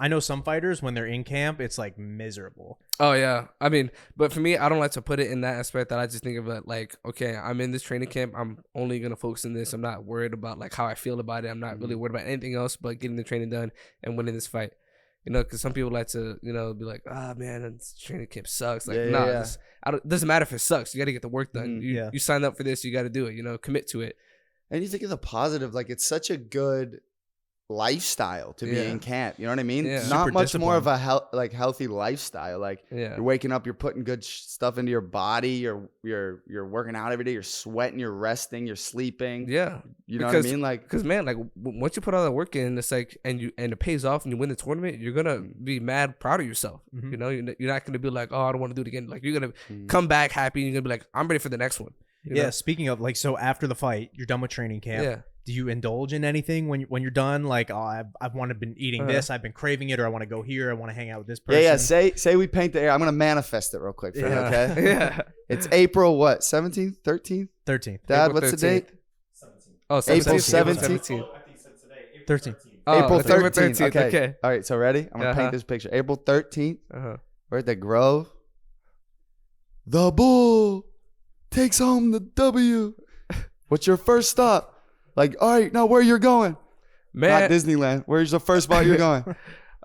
know some fighters when they're in camp, it's like miserable. Oh yeah, I mean, but for me, I don't like to put it in that aspect. That I just think of it like, okay, I'm in this training camp. I'm only gonna focus on this. I'm not worried about like how I feel about it. I'm not really worried about anything else but getting the training done and winning this fight. You know, because some people like to, you know, be like, ah, man, this training camp sucks. Like, Yeah, nah, yeah. it doesn't matter if it sucks. You got to get the work done. yeah. You signed up for this. You got to do it. You know, commit to it. And you think of the positive, like it's such a good lifestyle to be Yeah. in camp. You know what I mean? Yeah. Not Super much more of disciplined. a healthy lifestyle. Like Yeah. you're waking up, you're putting good stuff into your body. You're working out every day. You're sweating. You're resting. You're sleeping. Yeah. You know what I mean? Like Because man, like once you put all that work in, it's like, and it pays off, and you win the tournament, you're gonna be mad proud of yourself. Mhm. You know, you're not gonna be like, oh, I don't want to do it again. Like you're gonna come back happy, and you're gonna be like, I'm ready for the next one. You Yeah. know? Speaking of like, so after the fight, you're done with training camp. Yeah. Do you indulge in anything when you're done? Like, oh, I've wanted been eating this. I've been craving it, or I want to go here. I want to hang out with this person. yeah. Say we paint the air. I'm gonna manifest it real quick for you. Yeah. Okay. Yeah. It's April what? 17th, 13th. 13th. Dad, April what's the 13th. date? Oh, April 17th. 13th. Oh, April it's April 13th. Okay. Okay. All right. So ready? I'm gonna paint this picture. April 13th. Uh-huh. We're at the Grove. The Bull takes home the W. What's your first stop? Like, all right, now where you're going? Man, Not Disneyland. Where's the first spot you're going?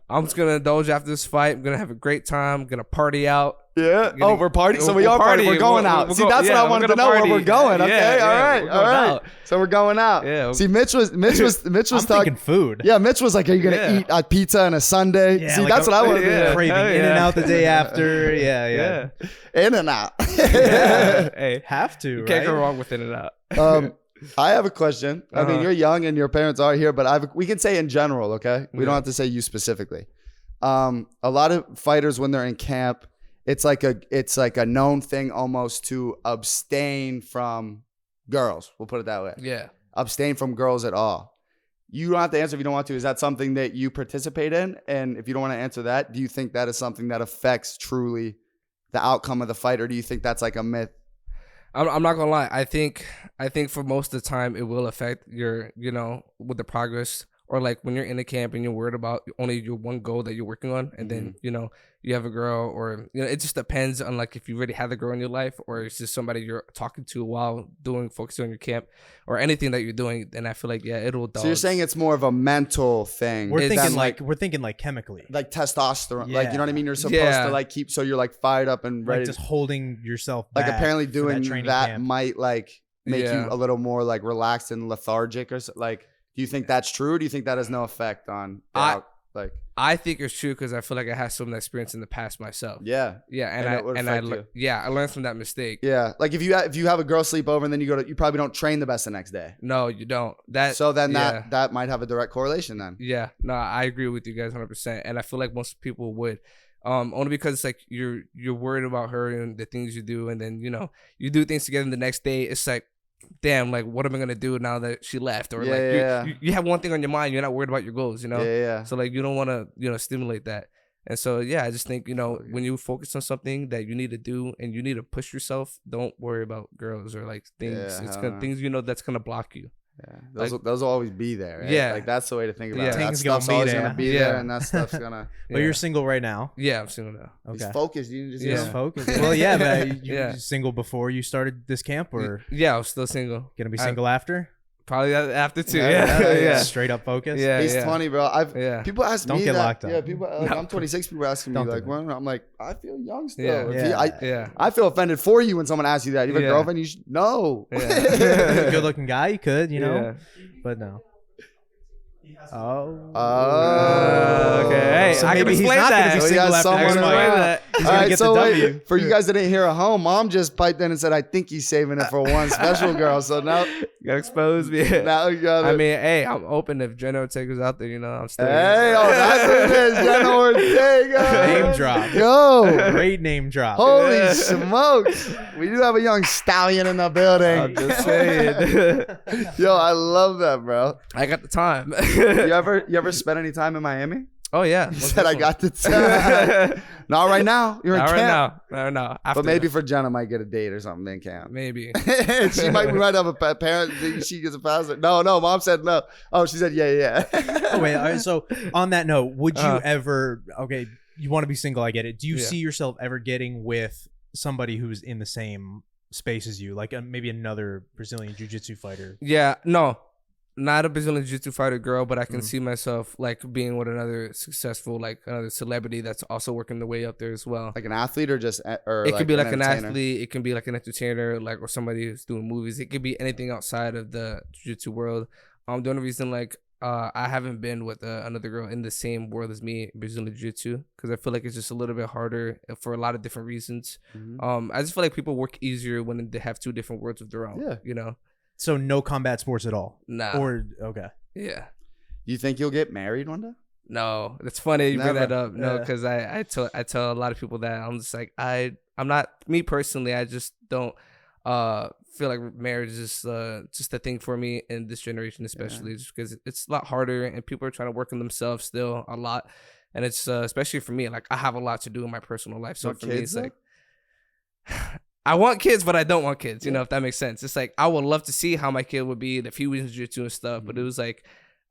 I'm just gonna indulge after this fight. I'm gonna have a great time. I'm gonna party out. Yeah. Oh, we're partying. So we we're are partying. partying. We're going out. We'll See, go- that's yeah, what I we're wanted to gonna know where party. we're going. Yeah, Okay. yeah, All right. we're All going right. out. So we're going out. Yeah. See, Mitch was I'm talking thinking food. Yeah, Mitch was like, "Are you gonna Yeah. eat a pizza and a sundae?" Yeah, See, like that's what I wanted to yeah. hear. Craving Hell In and yeah. Out the day after. Yeah. Yeah. In and out. Yeah. Hey, Have to, you right? can't go wrong with In and Out. I have a question. I mean, Uh-huh. you're young and your parents are here, but we can say in general, okay? We don't Yeah. have to say you specifically. A lot of fighters when they're in camp, it's like a known thing almost to abstain from girls. We'll put it that way. Yeah. Abstain from girls at all. You don't have to answer if you don't want to. Is that something that you participate in? And if you don't want to answer that, do you think that is something that affects truly the outcome of the fight, or do you think that's like a myth? I'm not gonna lie. I think for most of the time it will affect your, with the progress, or like when you're in a camp and you're worried about only your one goal that you're working on, and then you have a girl, or it just depends on like if you already have a girl in your life, or it's just somebody you're talking to while focusing on your camp or anything that you're doing. Then I feel like it'll. So you're saying it's more of a mental thing. We're than, thinking like chemically. like testosterone, Yeah. like, you know what I mean? You're supposed Yeah. to like keep, so you're like fired up and ready. Like just holding yourself Like back apparently for doing training that camp. might like make Yeah. you a little more like relaxed and lethargic, or like, do you think that's true? Or do you think that has no effect on I think it's true because I feel like I had some experience in the past myself. yeah. Yeah, And it would affect you. I learned from that mistake. Yeah. Like if you have a girl sleep over and then you probably don't train the best the next day. No, you don't. So then yeah. that might have a direct correlation then. Yeah, no, I agree with you guys 100%, and I feel like most people would, only because it's like you're worried about her and the things you do, and then you do things together, and the next day it's like, damn, like what am I gonna do now that she left, or you have one thing on your mind, you're not worried about your goals, Yeah. so like you don't want to stimulate that, and so I just think when you focus on something that you need to do and you need to push yourself, don't worry about girls or like things. Yeah, It's I gonna don't know. things that's gonna block you. Yeah, those will always be there. Right? Yeah. Like that's the way to think about Yeah. it. That Things gonna stuff's be always there. gonna be Yeah. there, and that stuff's gonna. But you're single right now. Yeah, I'm single now. He's Okay. focused. You just Yeah. Just focus. Well, yeah, but you Yeah. single before you started this camp, or Yeah, I was still single. gonna be single after? Probably after too. Yeah, Yeah, yeah. Straight up focus. Yeah. He's 20, bro. People ask Don't me get that. locked up. Yeah, people. Like, No. I'm 26. People asking me Don't do like, that. well, I'm like, I feel young still. Yeah. If you- Yeah. I feel offended for you when someone asks you that. You have a Yeah. girlfriend? You should no. Yeah. Good looking guy, you could, Yeah. but no. Oh. Okay. Hey, So I can maybe he's explain not that. gonna be So he single has after someone this in fight. mind. that. He's All gonna right, get so the wait, W. for you guys that didn't hear at home, Mom just piped in and said, "I think he's saving it for one special girl." So now, You gotta expose me. now you got I mean, hey, I'm open if Jenna Ortega's out there. I'm still. hey, oh, that's what it is, Jenna Ortega. Name drop. Go. Great name drop. Holy Yeah. smokes. We do have a young stallion in the I'm building. just saying. Yo, I love that, bro. I got the time. You ever spent any time in Miami? Oh yeah. You said I got the time. Not right now. You're in Not camp. right now. No. After But maybe for Jenna might get a date or something in camp. Maybe. We might have a parent. She gets a pass. No, Mom said no. Oh, she said yeah. Oh, wait, all right, so on that note, would you Uh-huh. ever? Okay, you want to be single. I get it. Do you Yeah. see yourself ever getting with somebody who's in the same space as you, like maybe another Brazilian jiu-jitsu fighter? Yeah. No. Not a Brazilian Jiu-Jitsu fighter girl, but I can see myself like being with another successful, like another celebrity that's also working their way up there as well. Like an athlete or just or It could be like an entertainer? athlete. It can be like an entertainer, like or somebody who's doing movies. It could be anything outside of the jiu-jitsu world. The only reason like I haven't been with another girl in the same world as me, Brazilian jiu-jitsu, because I feel like it's just a little bit harder for a lot of different reasons. Mhm. I just feel like people work easier when they have two different worlds of their own. Yeah. So no combat sports at all, Nah. or okay. Yeah. You think you'll get married one day? No, it's funny you bring Never. that up. No, Yeah. because I tell a lot of people that I'm just like I'm not, me personally. I just don't feel like marriage is just a thing for me in this generation, especially just because it's a lot harder and people are trying to work on themselves still a lot, and it's especially for me, like I have a lot to do in my personal life. So No for me, kids, it's like I want kids, but I don't want kids. If that makes sense. It's like I would love to see how my kid would be if he was in jiu-jitsu and stuff, but it was like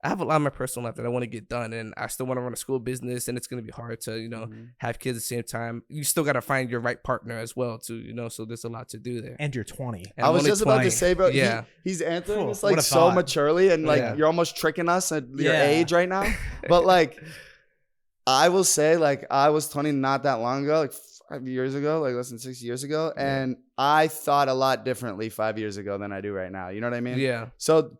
I have a lot of my personal life that I want to get done, and I still want to run a school business, and it's gonna be hard to have kids at the same time. You still gotta find your right partner as well, too. So there's a lot to do there. And you're 20. And I I'm was only just about 20. to say, bro. Yeah. He's answering this What like a so thought. maturely, and like Yeah. you're almost tricking us at your Yeah. age right now. But like, I will say, like, I was 20 not that long ago, like 5 years ago, like less than 6 years ago. And I thought a lot differently 5 years ago than I do right now. You know what I mean? Yeah. So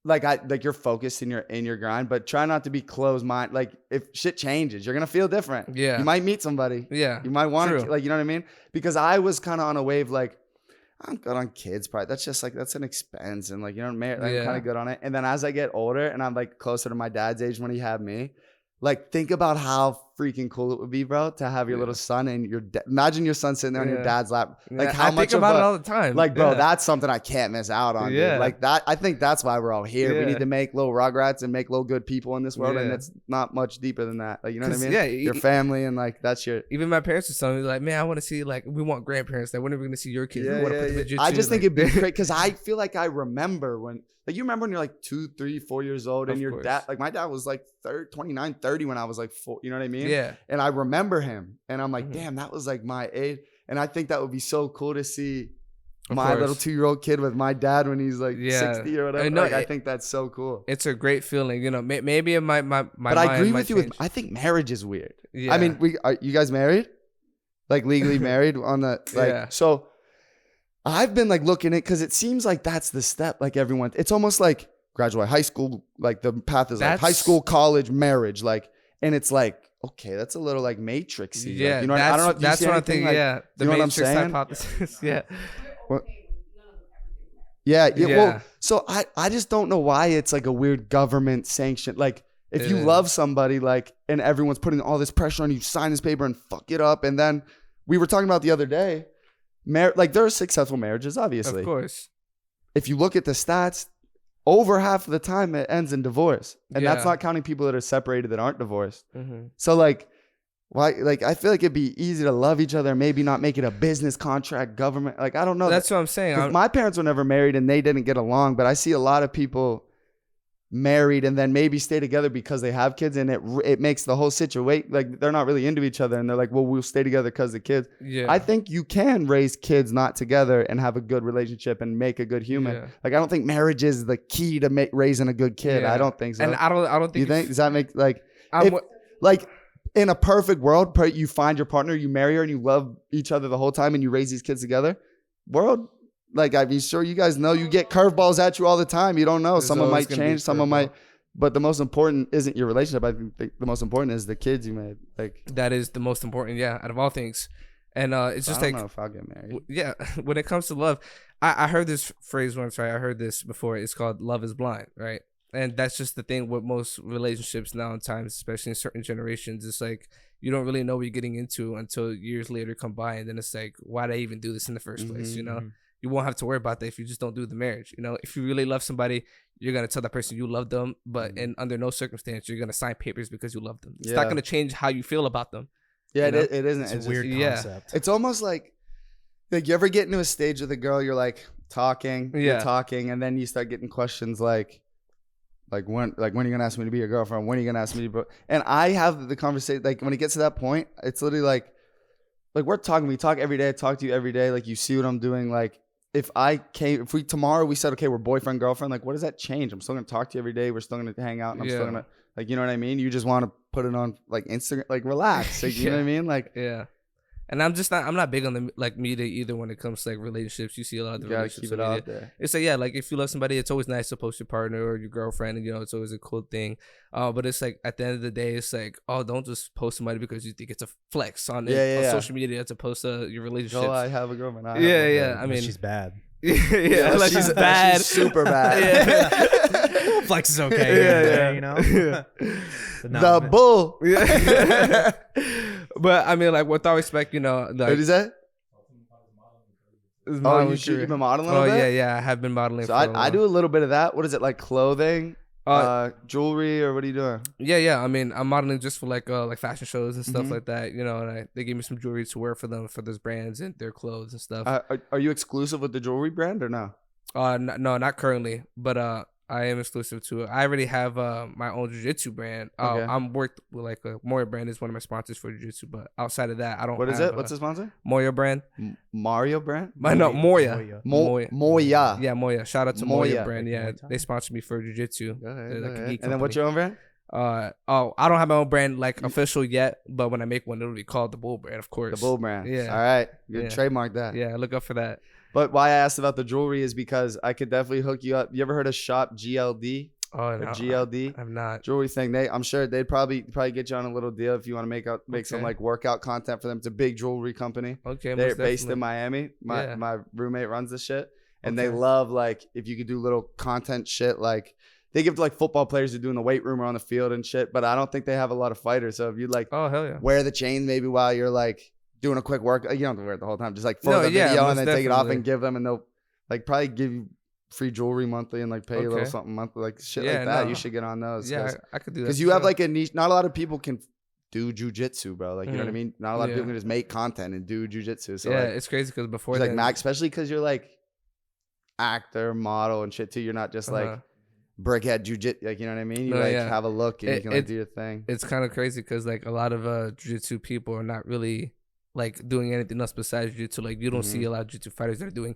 like you're focused in your grind, but try not to be closed mind. Like if shit changes, you're going to feel different. Yeah. You might meet somebody. Yeah. You might want to, True. like, you know what I mean? Because I was kind of on a wave, like, I'm good on kids, probably. That's just like, that's an expense. And like, you know, I'm kind of good on it. And then as I get older and I'm like closer to my dad's age when he had me, like, think about how freaking cool it would be, bro, to have your little son and imagine your son sitting there on your dad's lap. Like, how I much think about it all the time. Like, bro, that's something I can't miss out on. Yeah. Dude. Like that. I think that's why we're all here. Yeah. We need to make little rugrats and make little good people in this world. And it's not much deeper than that. Like, you know what I mean? Yeah, your family and like, that's your. Even my parents are telling me, like, man, I want to see, like, we want grandparents. Like, when are we going to see your kids? We want to put them in jiu-jitsu. I just think like, it'd be great because I feel like I remember when. Like, you remember when you're like 2, 3, 4 years old and your dad, like my dad was like 29, 30 when I was like 4, you know what I mean? Yeah. And I remember him and I'm like, damn, that was like my age. And I think that would be so cool to see my little 2-year-old kid with my dad when he's like 60 or whatever. I think that's so cool. It's a great feeling, you know, maybe it might, my but I agree with you. I think marriage is weird. Yeah. I mean, are you guys married? Like legally married on the, like, so. I've been like looking at, because it seems like that's the step, like everyone, it's almost like graduate high school, like the path is like high school, college, marriage, like, and it's like, okay, that's a little like matrixy. Yeah, like, you know, I don't know. That's what I'm thinking. Like, yeah, the you know matrix what I'm saying? hypothesis. Yeah. Yeah. Well, so I just don't know why it's like a weird government sanction. Like, if you love somebody, like, and everyone's putting all this pressure on you, sign this paper and fuck it up. And then we were talking about the other day, like, there are successful marriages, obviously. Of course. If you look at the stats, over half of the time it ends in divorce. And that's not counting people that are separated that aren't divorced. Mm-hmm. So, like, why? Like, I feel like it'd be easy to love each other, maybe not make it a business contract, government. Like, I don't know. That's what I'm saying. My parents were never married and they didn't get along, but I see a lot of people married and then maybe stay together because they have kids, and it makes the whole situation, like, they're not really into each other and they're like, well, we'll stay together because of kids. I think you can raise kids not together and have a good relationship and make a good human. Like, I don't think marriage is the key to raising a good kid. I don't think so. And I don't think you think, does that make, like, like, in a perfect world, you find your partner, you marry her and you love each other the whole time and you raise these kids together, like, I mean, sure, you guys know you get curveballs at you all the time. You don't know. Someone might change. Someone might. But the most important isn't your relationship. I think the most important is the kids you made. Like, that is the most important, out of all things. And it's just like, I don't know if I'll get married. When it comes to love, I heard this phrase once, right? I heard this before. It's called "love is blind," right? And that's just the thing with most relationships now in times, especially in certain generations. It's like, you don't really know what you're getting into until years later come by, and then it's like, why did I even do this in the first place? You know. You won't have to worry about that if you just don't do the marriage. You know, if you really love somebody, you're going to tell that person you love them, but under no circumstance, you're going to sign papers because you love them. It's not going to change how you feel about them. Yeah, it isn't. It's a weird concept. It's almost like you ever get into a stage with a girl, you're like talking, you're talking, and then you start getting questions like when are you going to ask me to be your girlfriend? When are you going to ask me to be? And I have the conversation, like, when it gets to that point, it's literally like we're talking, we talk every day, I talk to you every day, like, you see what I'm doing, like, if tomorrow we said, okay, we're boyfriend, girlfriend, like, what does that change? I'm still going to talk to you every day. We're still going to hang out and I'm still going to, like, you know what I mean? You just want to put it on, like, Instagram, like, relax. Like, you know what I mean? Like, And I'm not big on the like media either when it comes to like relationships. You see a lot of the relationships. Keep it out there. It's like like if you love somebody, it's always nice to post your partner or your girlfriend, and it's always a cool thing. But it's like at the end of the day, it's like, oh, don't just post somebody because you think it's a flex on social media to post your relationship. Oh, I have a girlfriend. I mean, she's bad. Like she's bad. She's super bad. Flex is okay. You know. The bull. But I mean, like, with all respect, like, what is that? You've been modeling a little bit? Yeah, I have been modeling. So I do a little bit of that. What is it, like clothing, jewelry, or what are you doing? Yeah. I mean, I'm modeling just for like fashion shows and stuff like that. And they gave me some jewelry to wear for them for those brands and their clothes and stuff. Are you exclusive with the jewelry brand or no? No, not currently, but I am exclusive to it. I already have my own jiu-jitsu brand. Okay. I'm worked with like Moya brand is one of my sponsors for jiu-jitsu, but outside of that, I don't. What is it? What's the sponsor? Moya brand. Mario brand? No, Moya. Moya. Yeah, Moya. Shout out to Moya brand. Yeah, they sponsored me for jiu-jitsu. And then what's your own brand? I don't have my own brand like official yet, but when I make one, it'll be called the Bull brand, of course. The Bull brand. Yeah. All right. You Yeah. trademark that. Yeah, look up for that. But why I asked about the jewelry is because I could definitely hook you up. You ever heard of Shop GLD Oh, or no, GLD? I'm not. Jewelry thing. I'm sure they'd probably get you on a little deal if you want to make some Okay. like workout content for them. It's a big jewelry company. Okay, They're most based in definitely. Miami. My Yeah. my roommate runs the shit, and they Okay. love like if you could do little content shit. Like they give to like football players who do in the weight room or on the field and shit. But I don't think they have a lot of fighters. So if you like Oh, hell yeah. wear the chain maybe while you're like doing a quick workout, you don't have to wear it the whole time. Just like for No, the yeah, video most and then take it off definitely. and give them, and they'll like probably give you free jewelry monthly and like pay you a little Okay. something monthly, like shit Yeah, like that. no. You should get on those. Yeah, I could do that. Because for you have sure. like a niche. Not a lot of people can do jujitsu, bro. Like you know what I Mhm. mean. Not a lot of Yeah. people can just make content and do jujitsu. So yeah, like, it's crazy because before it's like then, Max, especially because you're like actor, model, and shit too. You're not just like brickhead jujitsu. Like you know what I mean. You No, like yeah. have a look and you It- can like it- do your thing. it's kind of crazy because like a lot of jiu-jitsu people are not really like doing anything else besides jiu-jitsu. Like you don't see a lot of jiu-jitsu fighters that are doing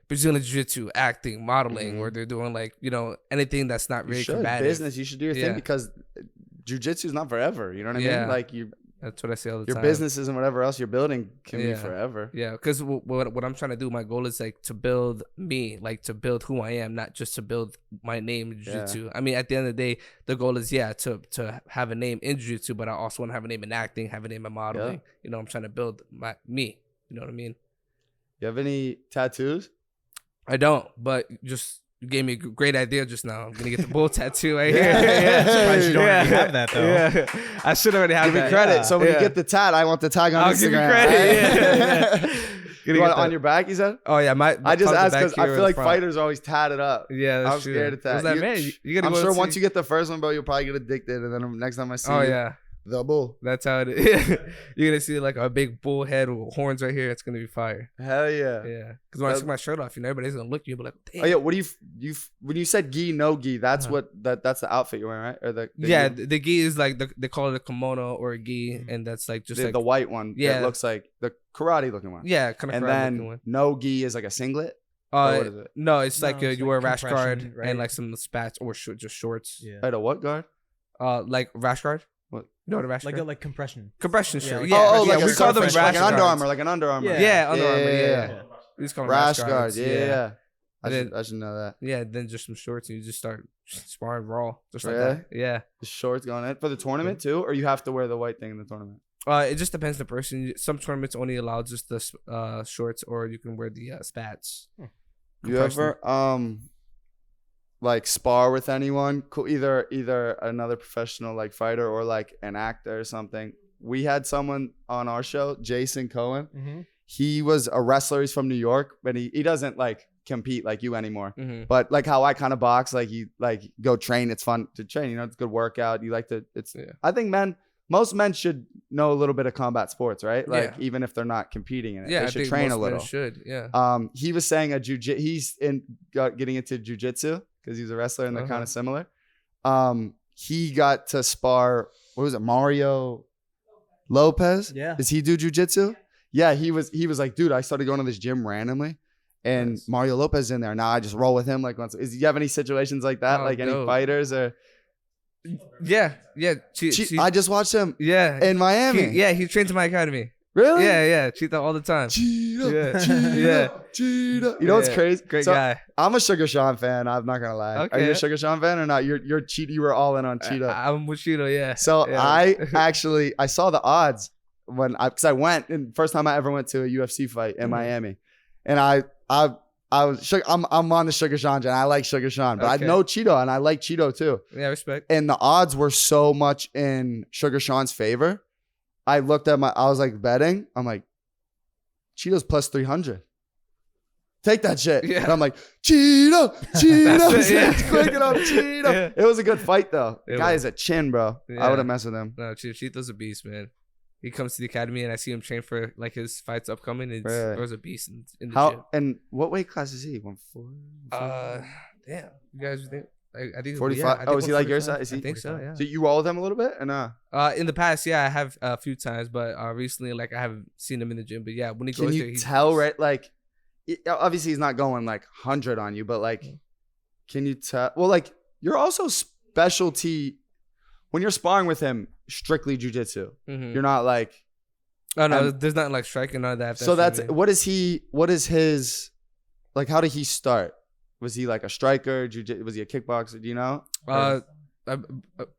Brazilian jiu-jitsu, acting, modeling, or they're doing like anything that's not You really should combative. business. You should do your Yeah. thing because jujitsu is not forever. You know what I Yeah. mean? Like That's what I say all the your time. businesses and whatever else you're building can be Yeah. forever. Yeah, because what I'm trying to do, my goal is like to build me, like to build who I am, not just to build my name in jiu-jitsu. I mean, at the end of the day, the goal is to have a name in jiu-jitsu, but I also want to have a name in acting, have a name in modeling. I'm trying to build me. You know what I mean? You have any tattoos? I don't, but you gave me a great idea just now. I'm gonna get the bull tattoo right here. Yeah. Surprised you don't already have that, though. Yeah, I should already have Give me that. credit. So when Yeah. you get the tat, I want the tag on I'll Instagram. give you credit. Yeah. You Gonna want get it on that. your back? You said. Oh yeah, I just probably the asked back because I here or feel the like front. fighters are always tatted up. Yeah, that's I'm true. scared of that. I was like, You- man, you gotta I'm go sure see- once you get the first one, bro, you'll probably get addicted, and then next time I see Oh you, yeah, the bull. that's how it is. You're gonna see like a big bull head with horns right here. It's gonna be fire. Hell yeah. Yeah, because when I take my shirt off, everybody's gonna look at you, and be like, damn. Oh yeah. What do you when you said gi no gi? That's that's the outfit you're wearing, right? Or the Yeah, gi? the gi is like they call it a kimono or a gi, and that's like just the, like the white one. Yeah. It looks like the karate looking one. yeah, kind of And looking then one. no gi is like a singlet. Or what is it? No, it's like it's you like wear a rash guard compression, right? and like some spats or just shorts. Yeah. Right, a what guard? Like rash guard. What? You know what a rash Like guard? like compression. compression Yeah, shirt. like- Yeah, oh, yeah, like we a call them surface, rash like an Under guards. Armour, like an Under Armour. Yeah. Yeah, Under Armour. Yeah. Yeah. We just call them Rash rash guards. Yeah. I And should know that. Yeah, then just some shorts and you just start sparring raw, just like Really? that. Yeah. The shorts going in for the tournament too, or you have to wear the white thing in the tournament. It just depends on the person. Some tournaments only allow just the shorts, or you can wear the spats. You ever like spar with anyone? Either another professional like fighter or like an actor or something. We had someone on our show, Jason Cohen. Mm-hmm. He was a wrestler. He's from New York, but he doesn't like compete like you anymore. Mm-hmm. But like how I kind of box, like you like go train. It's fun to train. You know, it's a good workout. You like to. I think most men should know a little bit of combat sports, right? Like even if they're not competing in it, Yeah, they I should think train a most men little. should, yeah. He was saying he's getting into jujitsu because he's a wrestler and they're kind of similar. He got to spar. What was it, Mario Lopez? Yeah. Does he do jujitsu? Yeah, he was like, dude, I started going to this gym randomly, and Mario Lopez in there. Now I just roll with him. Like, once. Do you have any situations like that? Oh, Like any dope. fighters or? Yeah. I just watched him Yeah. in Miami. He trains in my academy. Really? Yeah. Cheetah all the time. Cheetah, Yeah. Cheetah, Yeah. Cheetah. You know what's Yeah. crazy? Great So, guy. I'm a Sugar Sean fan. I'm not gonna lie. Are you Okay. a Sugar Sean fan or not? You're Cheetah. You were all in on Cheetah. I'm with Cheetah, yeah. So Yeah. I saw the odds because I went, and first time I ever went to a UFC fight in Miami, and I was I'm on the Sugar Sean and I like Sugar Sean, but Okay. I know Cheeto and I like Cheeto too. Yeah, respect. And the odds were so much in Sugar Sean's favor. I looked at I was like betting. I'm like, Cheeto's plus 300. Take that shit. Yeah. And I'm like, Cheeto. That's it, yeah. Clicking up Cheeto. Yeah. It was a good fight though. It Guy was. is a chin, bro. I Yeah. would have messed with him. No, Cheetah's a beast, man. He comes to the academy and I see him train for like his fights upcoming. Right. There's a beast in the gym. How and what weight class is he? 140? Damn. You guys think? I think 45. yeah, I think Oh, is he like your 145. size? Is he? I think so. Yeah. So you roll with him a little bit, or nah? In the past, yeah, I have a few times, but recently, like I haven't seen him in the gym. But yeah, when he Can goes you there, he's tell, right? Like, obviously he's not going like 100 on you, but like, can you tell? Well, like you're also specialty when you're sparring with him, strictly jujitsu. Mm-hmm. You're not like. Oh no, there's nothing like striking none of that. So what is his like? How did he start? Was he like a striker? Was he a kickboxer? Do you know?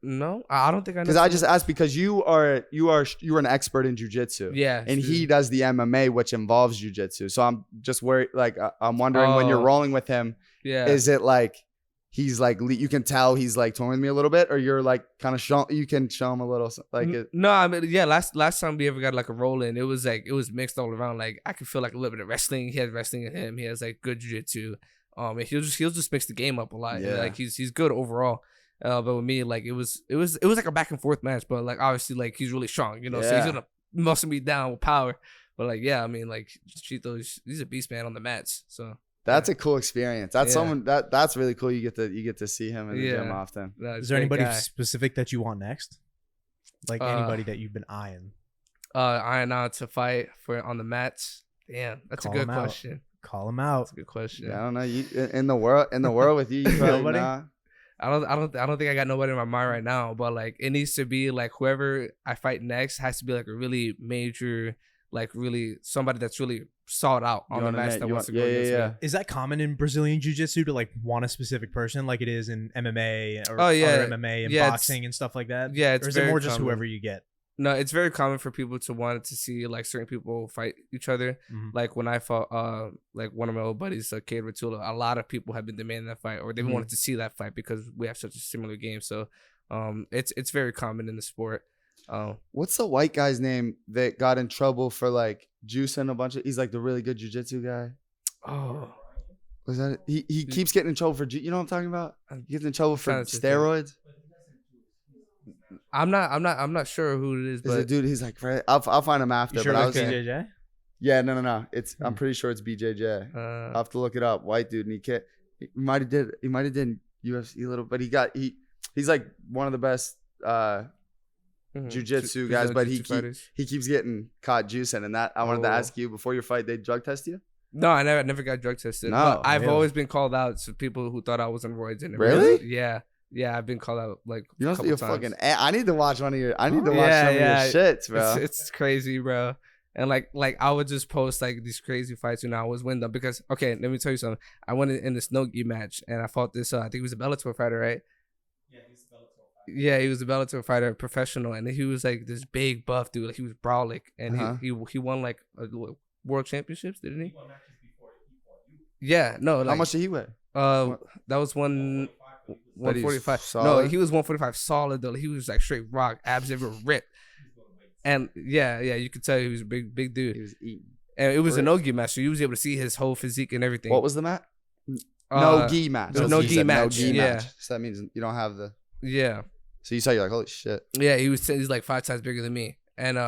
No, I don't think I know. Because I just asked because you are an expert in jujitsu. Yeah, and he does the MMA, which involves jujitsu. So I'm just worried. Like I'm wondering when you're rolling with him. Yeah. Is it like he's like you can tell he's like toying with me a little bit, or you're like kind of you can show him a little like it? No, I mean yeah. Last time we ever got like a roll in, it was mixed all around. Like I could feel like a little bit of wrestling. He has wrestling in him. He has like good jiu-jitsu. And he'll just mix the game up a lot. Yeah. Like he's good overall. But with me, like it was like a back and forth match. But like obviously, like he's really strong, you know. So he's gonna muscle me down with power. But like yeah, I mean like Chito, he's a beast man on the mats. So that's a cool experience. That's someone that's really cool. You get to see him in the gym often. Is there anybody specific that you want next? Like anybody that you've been eyeing? Eyeing out to fight for on the mats. Damn, that's a good question. Call him out. That's a good question. Yeah, I don't know. You in the world with you, probably not. I don't think I got nobody in my mind right now, but like it needs to be like whoever I fight next has to be like a really major, like really somebody that's really sought out on the match that wants to go against me. Is that common in Brazilian jiu-jitsu to like want a specific person like it is in MMA or other MMA and boxing and stuff like that? Yeah, it's or is very it more just common. whoever you get? No, it's very common for people to want to see like certain people fight each other. Mm-hmm. Like when I fought like one of my old buddies, Cade Rotula, a lot of people have been demanding that fight or they wanted to see that fight because we have such a similar game. So it's very common in the sport. What's the white guy's name that got in trouble for like juicing a bunch of? He's like the really good jiu-jitsu guy. Oh, was that it? He keeps getting in trouble for you know what I'm talking about? He gets in trouble for steroids. I'm not sure who it is, but a dude. He's like, I'll find him after. You sure but it's BJJ? Yeah, no. I'm pretty sure it's BJJ. I'll have to look it up. White dude, and he might have did UFC a little, but he's like one of the best jiu-jitsu guys, but he keeps getting caught juicing. And that I wanted to ask you before your fight, they drug test you? No, I never got drug tested. No, but I've always been called out to people who thought I was on roids. And really? Yeah, I've been called out like you know, a couple times. Fucking. I need to watch one of your. I need to watch some of your shits, bro. It's crazy, bro. And like I would just post like these crazy fights when I was winning them because okay, let me tell you something. I went in this no-gi match and I fought this. I think he was a Bellator fighter, right? Yeah, he was a Bellator fighter. Yeah, he was a Bellator fighter, professional, and he was like this big buff dude. Like he was brolic, and he won like world championships, didn't he? He won matches before he fought you. Yeah, no. Like, how much did he weigh? That was 145. No, he was 145 solid though. He was like straight rock, abs ever ripped. And yeah, you could tell he was a big dude. He was eating. And it was a no-gi match, so you was able to see his whole physique and everything. What was the match? No-gi match. It was no-gi match. Yeah. So that means you don't have the. Yeah. So you saw, you're like, holy shit. Yeah, he's like 5 times bigger than me. And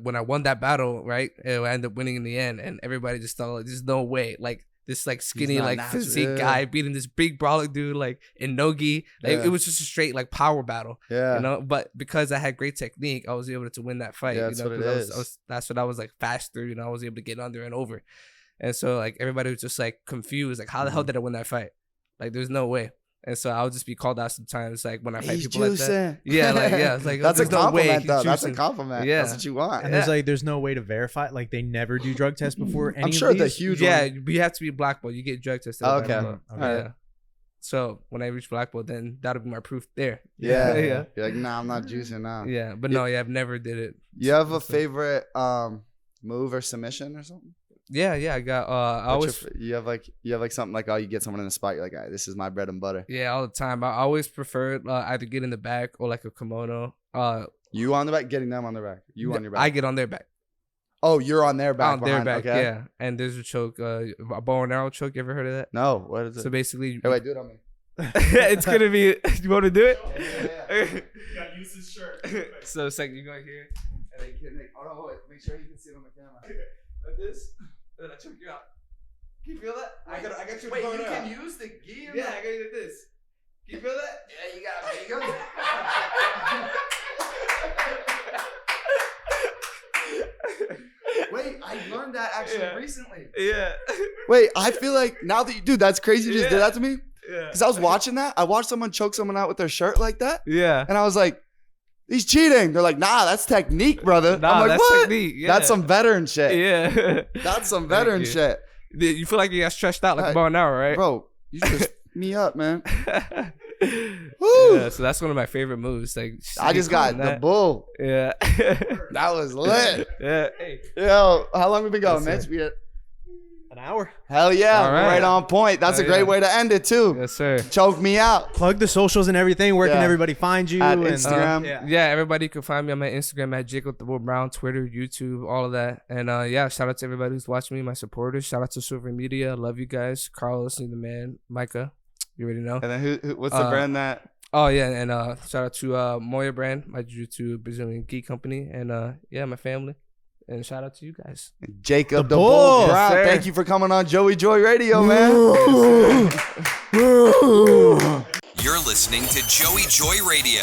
when I won that battle, right, I ended up winning in the end, and everybody just thought, like, there's no way, like. This like skinny like physique guy beating this big brolic dude like in no-gi. Like it was just a straight like power battle. Yeah. You know, but because I had great technique, I was able to win that fight. Yeah, that's you know, what it is. That's what I was like faster, you know, I was able to get under and over. And so like everybody was just like confused, like how the hell did I win that fight? Like there's no way. And so I'll just be called out sometimes, like when I fight people like that. Yeah, it's like that's a compliment, though. That's a compliment. Yeah, that's what you want. And there's no way to verify. Like they never do drug tests before. I'm sure the huge. Yeah, you have to be black belt. You get drug tested. Okay. All right. So when I reach black belt, then that'll be my proof there. Yeah. You're like, nah, I'm not juicing now. Yeah, but no, I've never did it. You have a favorite move or submission or something? Yeah, I got you have like something like, oh, you get someone in the spot, you're like, all right, this is my bread and butter. Yeah, all the time. I always preferred either get in the back or like a kimono. You on the back, getting them on their back. You on your back. I get on their back. Oh, you're on their back. On their back, okay. Yeah. And there's a choke, a bow and arrow choke. You ever heard of that? No. What is it? So basically, hey, wait, do it on me. It's gonna be. You want to do it? Yeah. You gotta use his shirt. So it's like you go here, and then wait, make sure you can see it on the camera. Like this. Then I choke you out. Can you feel that? I got you. Wait, you can use the gi. Yeah, I got you like this. Can you feel that? Yeah, you got it. There you go. Wait, I learned that actually recently. Yeah. Wait, I feel like now that you, dude, that's crazy. You just did that to me. Yeah. Because I was watching that. I watched someone choke someone out with their shirt like that. Yeah. And I was like, he's cheating. They're like, nah, that's technique, brother. Nah, I'm like, that's what? technique, yeah. That's some veteron shit. Yeah. That's some veteran you. shit. You feel like you got stretched out like Right. about an hour, right? Bro, you just me up, man. Yeah, so that's one of my favorite moves. Like I just got the bull. Yeah. That was lit. Yeah. Hey. Yo, how long we been going, Yes, Mitch? We An hour. Hell yeah, All right. right on point. That's a Oh, great yeah. way to end it too. Yes, sir. Choke me out Plug the socials and everything. Where can Yeah. everybody find you? at and, Instagram. Yeah, everybody can find me on my Instagram at Jacob the Bull Brown, Twitter, YouTube, all of that. And yeah, shout out to everybody who's watching me, my supporters. Shout out to Silver Media. Love you guys. Carlos, the man. Micah, you already know. And then who what's the brand that? Oh yeah, and shout out to Moya Brand, my jiu-jitsu Brazilian gi company, and yeah, my family. And shout out to you guys. Jacob The the Bull Bull. Brown. Yes, sir. Thank you for coming on Joey Joy Radio, man. You're listening to Joey Joy Radio.